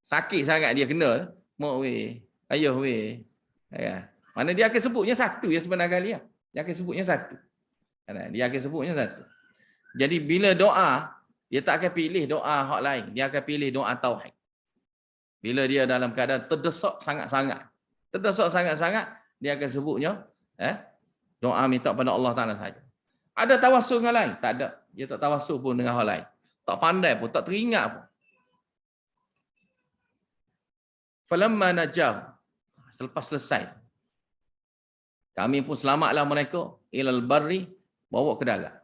Sakit sangat dia kena. Mok weh. Ayuh weh. Ya. Mana dia akan sebutnya satu ya sebenarnya kali ya. Dia akan sebutnya satu. Dia akan sebutnya satu. Jadi bila doa, dia tak akan pilih doa hak lain. Dia akan pilih doa tauhid. Bila dia dalam keadaan terdesak sangat-sangat. Terdesak sangat-sangat, dia akan sebutnya doa minta pada Allah Taala saja. Ada tawassul dengan lain? Tak ada. Dia tak tawassul pun dengan hal lain. Tak pandai pun, tak teringat pun. Falamma najah, selepas selesai, kami pun selamatlah mereka ilal barri, bawa ke darat.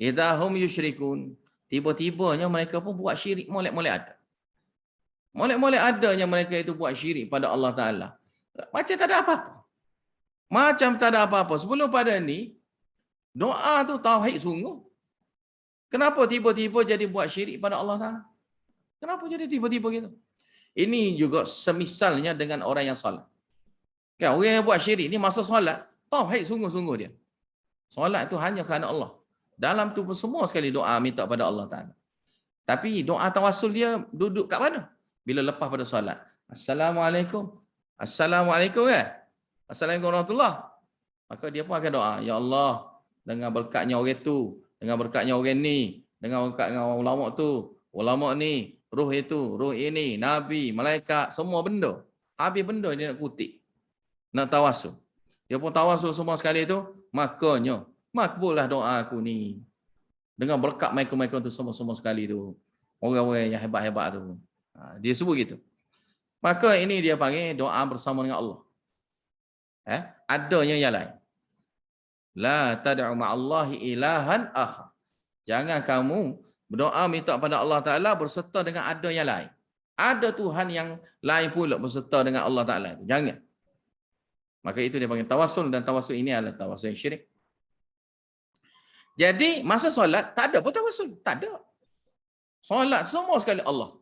Idahum yusyrikun, tiba-tibanya mereka pun buat syirik, molek-molek ada. Molek-molek adanya mereka itu buat syirik pada Allah Ta'ala. Macam tak ada apa-apa. Macam tak ada apa-apa. Sebelum pada ni, doa tu tauhid sungguh. Kenapa tiba-tiba jadi buat syirik pada Allah Ta'ala? Kenapa jadi tiba-tiba gitu? Ini juga semisalnya dengan orang yang salat. Kan, orang yang buat syirik ni masa salat, tauhid sungguh-sungguh dia. Salat itu hanya kerana Allah. Dalam tu pun semua sekali doa minta pada Allah Ta'ala. Tapi doa tawassul dia duduk kat mana? Bila lepas pada solat. Assalamualaikum. Assalamualaikum kan? Assalamualaikum warahmatullahi. Maka dia pun akan doa, ya Allah, dengan berkatnya orang tu, dengan berkatnya orang ni, dengan berkatnya ulama tu, ulama ni, roh itu, roh ini, nabi, malaikat, semua benda. Habis benda dia nak kutip, nak tawasul. Dia pun tawasul semua sekali tu, makanya makbullah doa aku ni. Dengan berkat mereka-mereka tu semua-semua sekali tu. Orang-orang yang hebat-hebat tu. Dia sebut gitu. Maka ini dia panggil doa bersama dengan Allah. Adanya yang lain. La tad'u ma'allahi ilahan akhar. Jangan kamu berdoa minta pada Allah Ta'ala berserta dengan ada yang lain. Ada Tuhan yang lain pula berserta dengan Allah Ta'ala. Jangan. Maka itu dia panggil tawasul, dan tawasul ini adalah tawasul yang syirik. Jadi masa solat tak ada pun tawasul. Tak ada. Solat semua sekali Allah.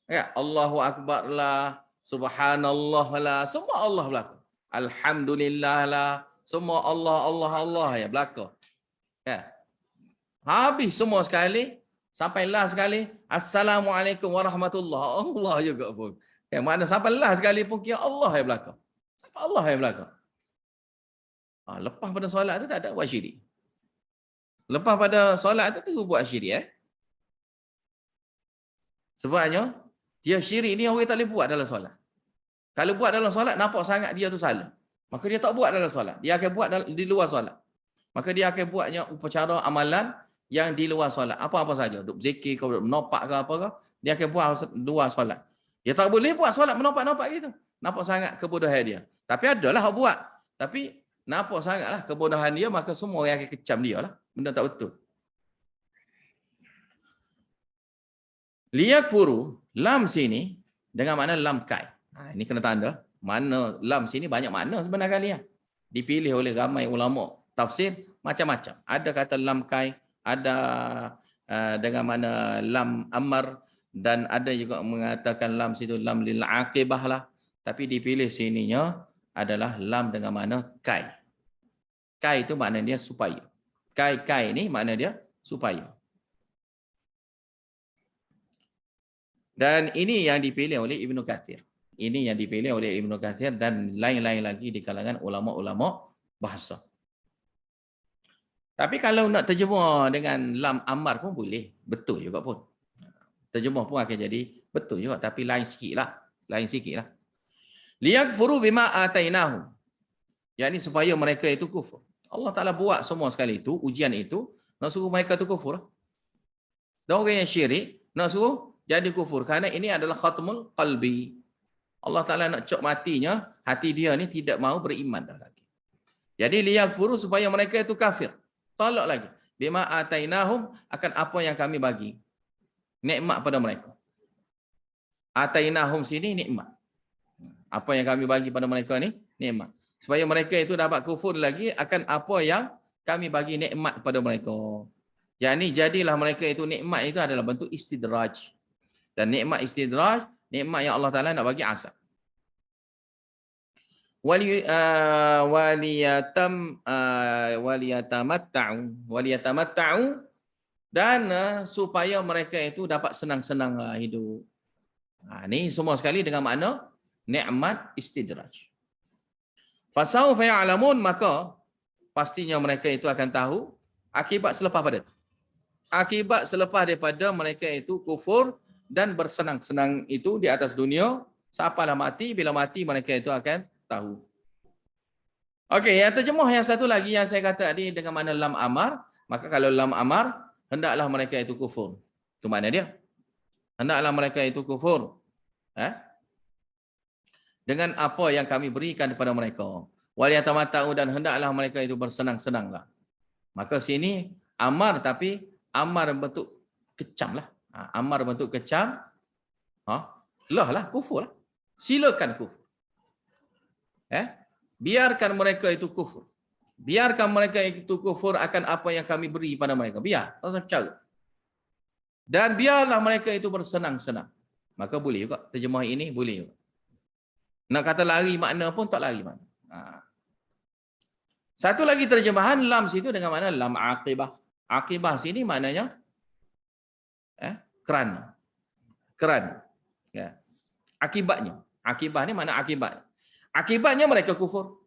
Ya, Allahu Akbar lah, Subhanallah lah, semua Allah belaka. Alhamdulillah lah, semua Allah, Allah, Allah ya belaka. Ya. Habis semua sekali, sampai last sekali, Assalamualaikum warahmatullahi, Allah juga pun. Yang mana sampai last sekali pun kira Allah yang belaka. Sampai Allah yang belaka. Lepas pada solat tu tak ada buat syirik. Lepas pada solat tu buat syirik. Sebabnya, dia syirik ni orang tak boleh buat dalam solat. Kalau buat dalam solat, nampak sangat dia tu salah. Maka dia tak buat dalam solat. Dia akan buat di luar solat. Maka dia akan buatnya upacara amalan yang di luar solat. Apa-apa saja. Duk zikir ke, duk menopak ke apa ke. Dia akan buat luar solat. Dia tak boleh buat solat menopak-nopak gitu. Nampak sangat kebodohan dia. Tapi adalah hak buat. Tapi nampak sangatlah kebodohan dia, maka semua orang akan kecam dia lah. Benda tak betul. Liyakfuru, lam sini dengan makna lam kai. Ini kena tanda. Mana lam sini banyak makna sebenarnya kalian. Dipilih oleh ramai ulama tafsir macam-macam. Ada kata lam kai, ada dengan makna lam amar, dan ada juga mengatakan lam situ lam lil aqibah lah. Tapi dipilih sininya adalah lam dengan makna kai. Kai itu makna dia supaya. Kai ni makna dia supaya. Dan ini yang dipilih oleh Ibnu Katsir. Ini yang dipilih oleh Ibnu Katsir dan lain-lain lagi di kalangan ulama-ulama bahasa. Tapi kalau nak terjemah dengan lam amar pun boleh. Betul juga pun. Terjemah pun akan jadi betul juga. Tapi lain sikit lah. Lain sikit lah. Liyakfuru bima atainahum. Yang ini supaya mereka itu kufur. Allah Ta'ala buat semua sekali itu, ujian itu, nak suruh mereka itu kufur. Dan orang yang syirik, nak suruh jadi kufur. Kerana ini adalah khatmul qalbi. Allah Ta'ala nak cok matinya, hati dia ni tidak mahu beriman dah lagi. Jadi liyakfuru supaya mereka itu kafir. Tolak lagi. Bima atainahum, akan apa yang kami bagi. Nikmat pada mereka. Atainahum sini nikmat. Apa yang kami bagi pada mereka ni nikmat. Supaya mereka itu dapat kufur lagi akan apa yang kami bagi nikmat pada mereka. Yang ni jadilah mereka itu nikmat itu adalah bentuk istidraj. Dan nikmat istidraj, nikmat yang Allah Ta'ala nak bagi asal. Waliyatamatta'u dan supaya mereka itu dapat senang-senanglah hidup. Ni semua sekali dengan makna nikmat istidraj. Fasawfa ya'lamun, maka pastinya mereka itu akan tahu akibat selepas pada itu. Akibat selepas daripada mereka itu kufur dan bersenang-senang itu di atas dunia, sapalah mati, bila mati mereka itu akan tahu. Okey, yang terjemah yang satu lagi yang saya kata tadi dengan makna lam amar, maka kalau lam amar, hendaklah mereka itu kufur. Itu makna dia. Hendaklah mereka itu kufur. Dengan apa yang kami berikan kepada mereka. Waliyatamatta'u, dan hendaklah mereka itu bersenang-senanglah. Maka sini amar, tapi amar bentuk kecam lah. Amar bentuk kecam. Lah kufur lah. Silakan kufur. Biarkan mereka itu kufur. Biarkan mereka itu kufur akan apa yang kami beri pada mereka. Biar. Tak usah cara. Dan biarlah mereka itu bersenang-senang. Maka boleh juga. Terjemah ini boleh juga. Nak kata lari makna pun tak lari makna. Satu lagi terjemahan lam situ dengan makna lam aqibah. Aqibah sini maknanya keran. Ya. Akibatnya. Akibah ni makna akibat. Akibatnya mereka kufur.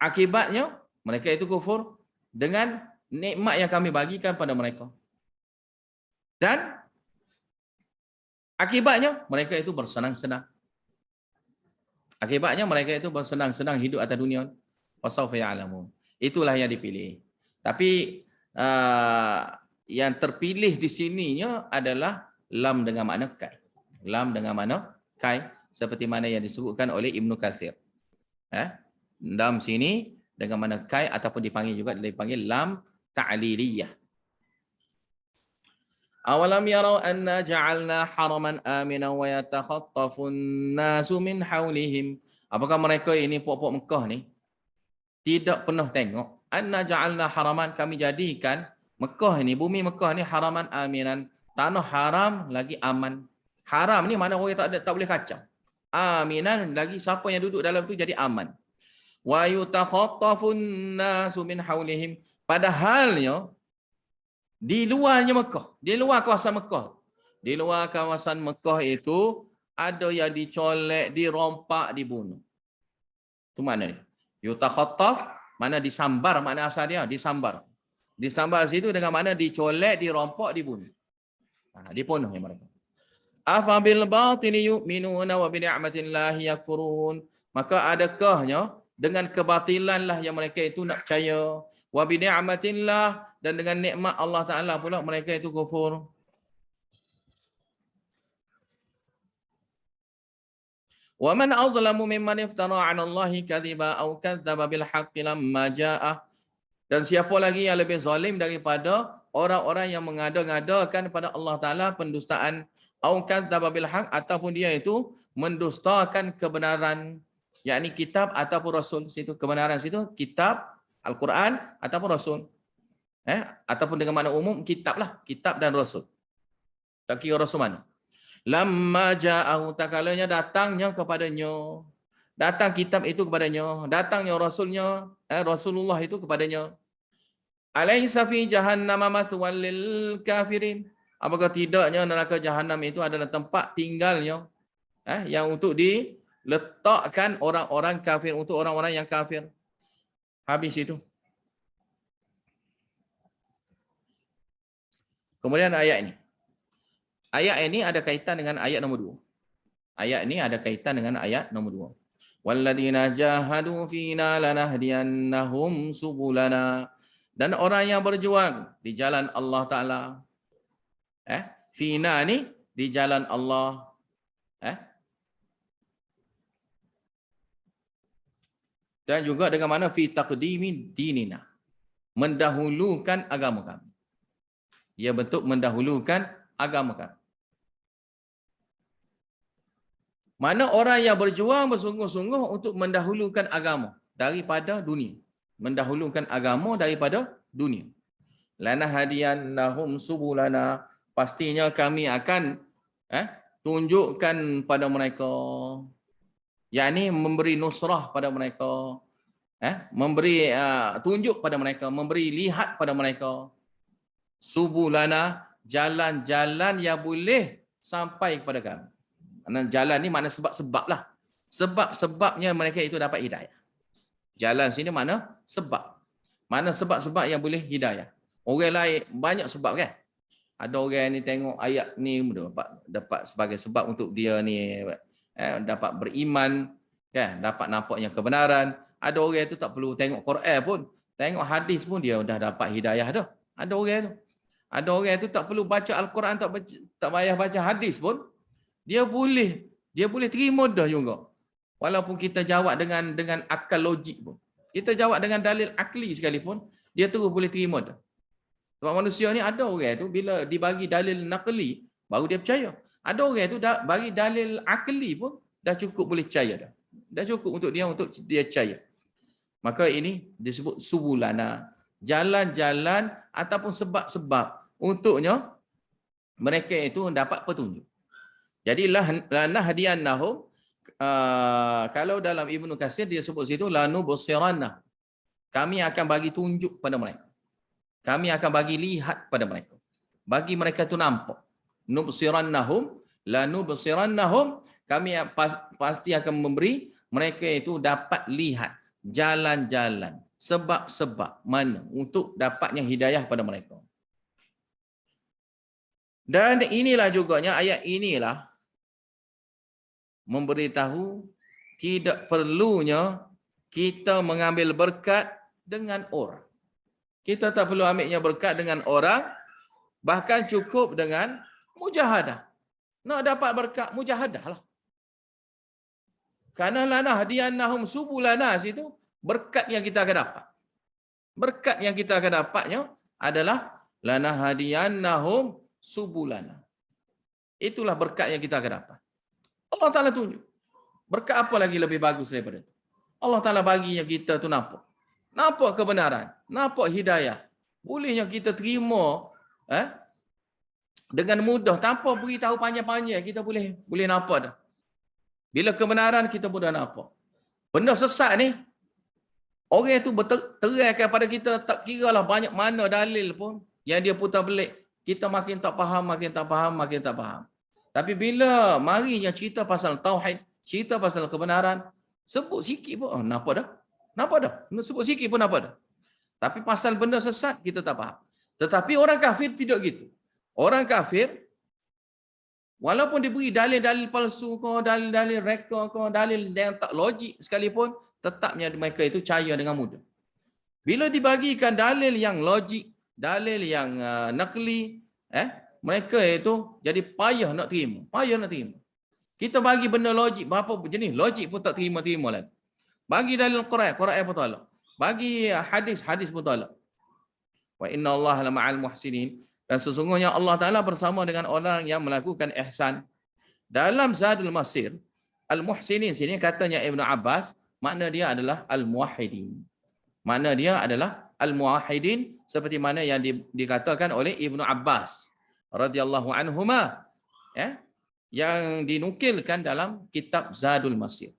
Akibatnya mereka itu kufur dengan nikmat yang kami bagikan pada mereka. Dan akibatnya mereka itu bersenang-senang. Akibatnya mereka itu bersenang-senang hidup atas dunia. Wasawfa ya'lamun. Itulah yang dipilih. Tapi yang terpilih di sininya adalah lam dengan makna kai. Lam dengan makna kai, seperti mana yang disebutkan oleh Ibnu Katsir. Lam sini dengan makna kai ataupun dipanggil lam ta'liliyah. Awalam yarau anna ja'alna haraman aminan wa yatakhattafun nasu min hawlihim. Apakah mereka ini puak-puak Mekah ni tidak pernah tengok anna ja'alna haraman, kami jadikan Mekah ni, bumi Mekah ni haraman aminan, tanah haram lagi aman. Haram ni mana orang tak boleh kacau. Aminan lagi siapa yang duduk dalam tu jadi aman. Wa yatakhattafun nasu min hawlihim, padahalnya di luarnya Mekah, di luar kawasan Mekah. Di luar kawasan Mekah itu ada yang dicolek, dirompak, dibunuh. Itu mana ni? Yutakhattaf, mana disambar, makna asal dia disambar. Disambar situ dengan makna dicolek, dirompak, dibunuh. Dibunuh mereka. Afa bil batili yu'minuna wa bi ni'matillahi yakfurun. Maka adakahnya dengan kebatilanlah yang mereka itu nak percaya, wa bi ni'matillah, dan dengan nikmat Allah Taala pula mereka itu kufur. Wa man azlamu mimman iftara 'ala Allahi kadhiba aw kadzdzaba bil haqqi lamma ja'ah. Dan siapa lagi yang lebih zalim daripada orang-orang yang mengada-ngadakan kepada Allah Taala pendustaan, aw kadzdzaba bil haqq, ataupun dia itu mendustakan kebenaran, yakni kitab ataupun rasul. Situ kebenaran situ kitab Al-Quran ataupun rasul. Ataupun dengan makna umum kitab lah, kitab dan rasul. Tak kira rasul mana. Lamma ja'ahu, takalanya datangnya kepadanya. Datang kitab itu kepadanya, datangnya rasulnya, Rasulullah itu kepadanya. Alaysa fi jahannama mathwal lil kafirin. Apakah tidaknya neraka Jahannam itu adalah tempat tinggalnya yang untuk diletakkan orang-orang kafir, untuk orang-orang yang kafir. Habis itu. Kemudian ayat ini. Ayat ini ada kaitan dengan ayat nombor 2. Ayat ini ada kaitan dengan ayat nombor 2. Walladzina jahadu fina lanahdiyannahum subulana. Dan orang yang berjuang di jalan Allah Ta'ala. Fina ni di jalan Allah. Dan juga dengan mana fi taqdimi dinina. Mendahulukan agama kami. Ia bentuk mendahulukan agama kami. Mana orang yang berjuang bersungguh-sungguh untuk mendahulukan agama daripada dunia. Mendahulukan agama daripada dunia. Lanahdiyannahum subulana. Pastinya kami akan tunjukkan pada mereka. Yakni memberi nusrah pada mereka. Memberi tunjuk pada mereka. Memberi lihat pada mereka. Subulana, jalan-jalan yang boleh sampai kepada kami. Jalan ni makna sebab-sebab lah. Sebab-sebabnya mereka itu dapat hidayah. Jalan sini mana sebab. Mana sebab-sebab yang boleh hidayah. Orang lain banyak sebab kan. Ada orang ni tengok ayat ni dapat sebagai sebab untuk dia ni dapat beriman, kan, dapat nampaknya kebenaran. Ada orang tu tak perlu tengok Quran pun, tengok hadis pun dia dah dapat hidayah dah. Ada orang tu. Ada orang tu tak perlu baca Al-Quran, tak payah baca hadis pun, dia boleh terima dah juga. Walaupun kita jawab dengan akal logik pun. Kita jawab dengan dalil akli sekalipun, dia terus boleh terima dah. Sebab manusia ni ada orang tu bila dibagi dalil naqli baru dia percaya. Ada orang tu dah bagi dalil akli pun dah cukup boleh percaya dah. Dah cukup untuk dia percaya. Maka ini disebut subulana, jalan-jalan ataupun sebab-sebab untuknya mereka itu dapat petunjuk. Jadi lanahdiyannahum, kalau dalam Ibnu Katsir dia sebut situ lanubsiranna. Kami akan bagi tunjuk pada mereka. Kami akan bagi lihat pada mereka. Bagi mereka itu nampak. Nubsirannahum, lanubsirannahum, kami pasti akan memberi mereka itu dapat lihat jalan-jalan, sebab-sebab mana untuk dapatnya hidayah pada mereka. Dan inilah juganya ayat inilah memberitahu tidak perlunya kita mengambil berkat dengan orang. Kita tak perlu ambilnya berkat dengan orang, bahkan cukup dengan mujahadah. Nak dapat berkat mujahadah lah. Karena lana hadiyannahum subulana situ berkat yang kita akan dapat. Berkat yang kita akan dapatnya adalah lana hadiyannahum subulana. Itulah berkat yang kita akan dapat. Allah Ta'ala tunjuk. Berkat apa lagi lebih bagus daripada itu? Allah Ta'ala bagi yang kita tu nampak. Nampak kebenaran. Nampak hidayah. Bolehnya kita terima dengan mudah. Tanpa beritahu panjang-panjang. Kita boleh nampak dah. Bila kebenaran kita mudah nampak. Benda sesat ni, orang itu berterangkan pada kita, tak kira lah banyak mana dalil pun yang dia putar belik. Kita makin tak faham, makin tak faham, makin tak faham. Tapi bila marinya cerita pasal tauhid, cerita pasal kebenaran, sebut sikit pun, nampak dah. Nampak dah. Sebut sikit pun nampak dah. Tapi pasal benda sesat, kita tak faham. Tetapi orang kafir tidak gitu. Orang kafir, walaupun diberi dalil-dalil palsu, dalil-dalil reka, dalil yang tak logik sekalipun, tetapnya mereka itu percaya dengan mudah. Bila dibagikan dalil yang logik, dalil yang nakli, mereka itu jadi payah nak terima. Payah nak terima. Kita bagi benda logik, berapa jenis logik pun tak terima-terima lagi. Bagi dalil Quran pun tolak. Bagi hadis pun tolak. Wa inna Allah la ma'al muhsinin. Dan sesungguhnya Allah Ta'ala bersama dengan orang yang melakukan ihsan. Dalam Zadul Masir, al-muhsinin sini katanya Ibn Abbas, makna dia adalah al-muwahhidin. Makna dia adalah al-muwahhidin seperti mana yang dikatakan oleh Ibn Abbas radhiyallahu anhuma, yang dinukilkan dalam kitab Zadul Masir.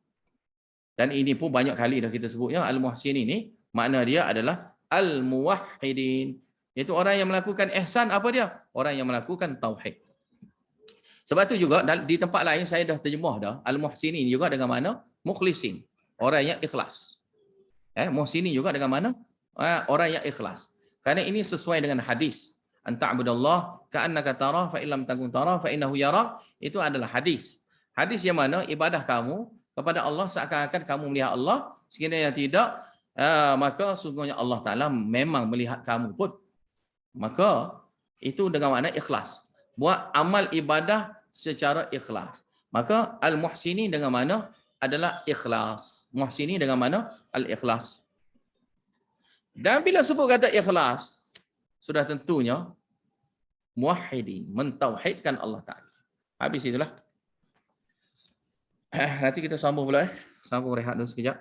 Dan ini pun banyak kali dah kita sebutnya, al-muhsinin ini makna dia adalah al-muwahhidin. Iaitu orang yang melakukan ihsan, apa dia? Orang yang melakukan tauhid. Sebab tu juga di tempat lain saya dah terjemah dah, al-muhsinin juga dengan mana? Mukhlisin. Orang yang ikhlas. Muhsinin juga dengan mana? Orang yang ikhlas. Kerana ini sesuai dengan hadis. An ta'budallah ka'annaka tarah fa illam takun tarah fa innahu yarak. Itu adalah hadis. Hadis yang mana ibadah kamu kepada Allah seakan-akan kamu melihat Allah, sekiranya tidak, maka sungguhnya Allah Ta'ala memang melihat kamu pun. Maka itu dengan makna ikhlas. Buat amal ibadah secara ikhlas. Maka al-muhsini dengan mana adalah ikhlas. Muhsini dengan mana al-ikhlas. Dan bila sebut kata ikhlas, sudah tentunya muwahhidin, mentauhidkan Allah Ta'ala. Habis itulah. Nanti kita sambung pula. Sambung rehat dulu sekejap.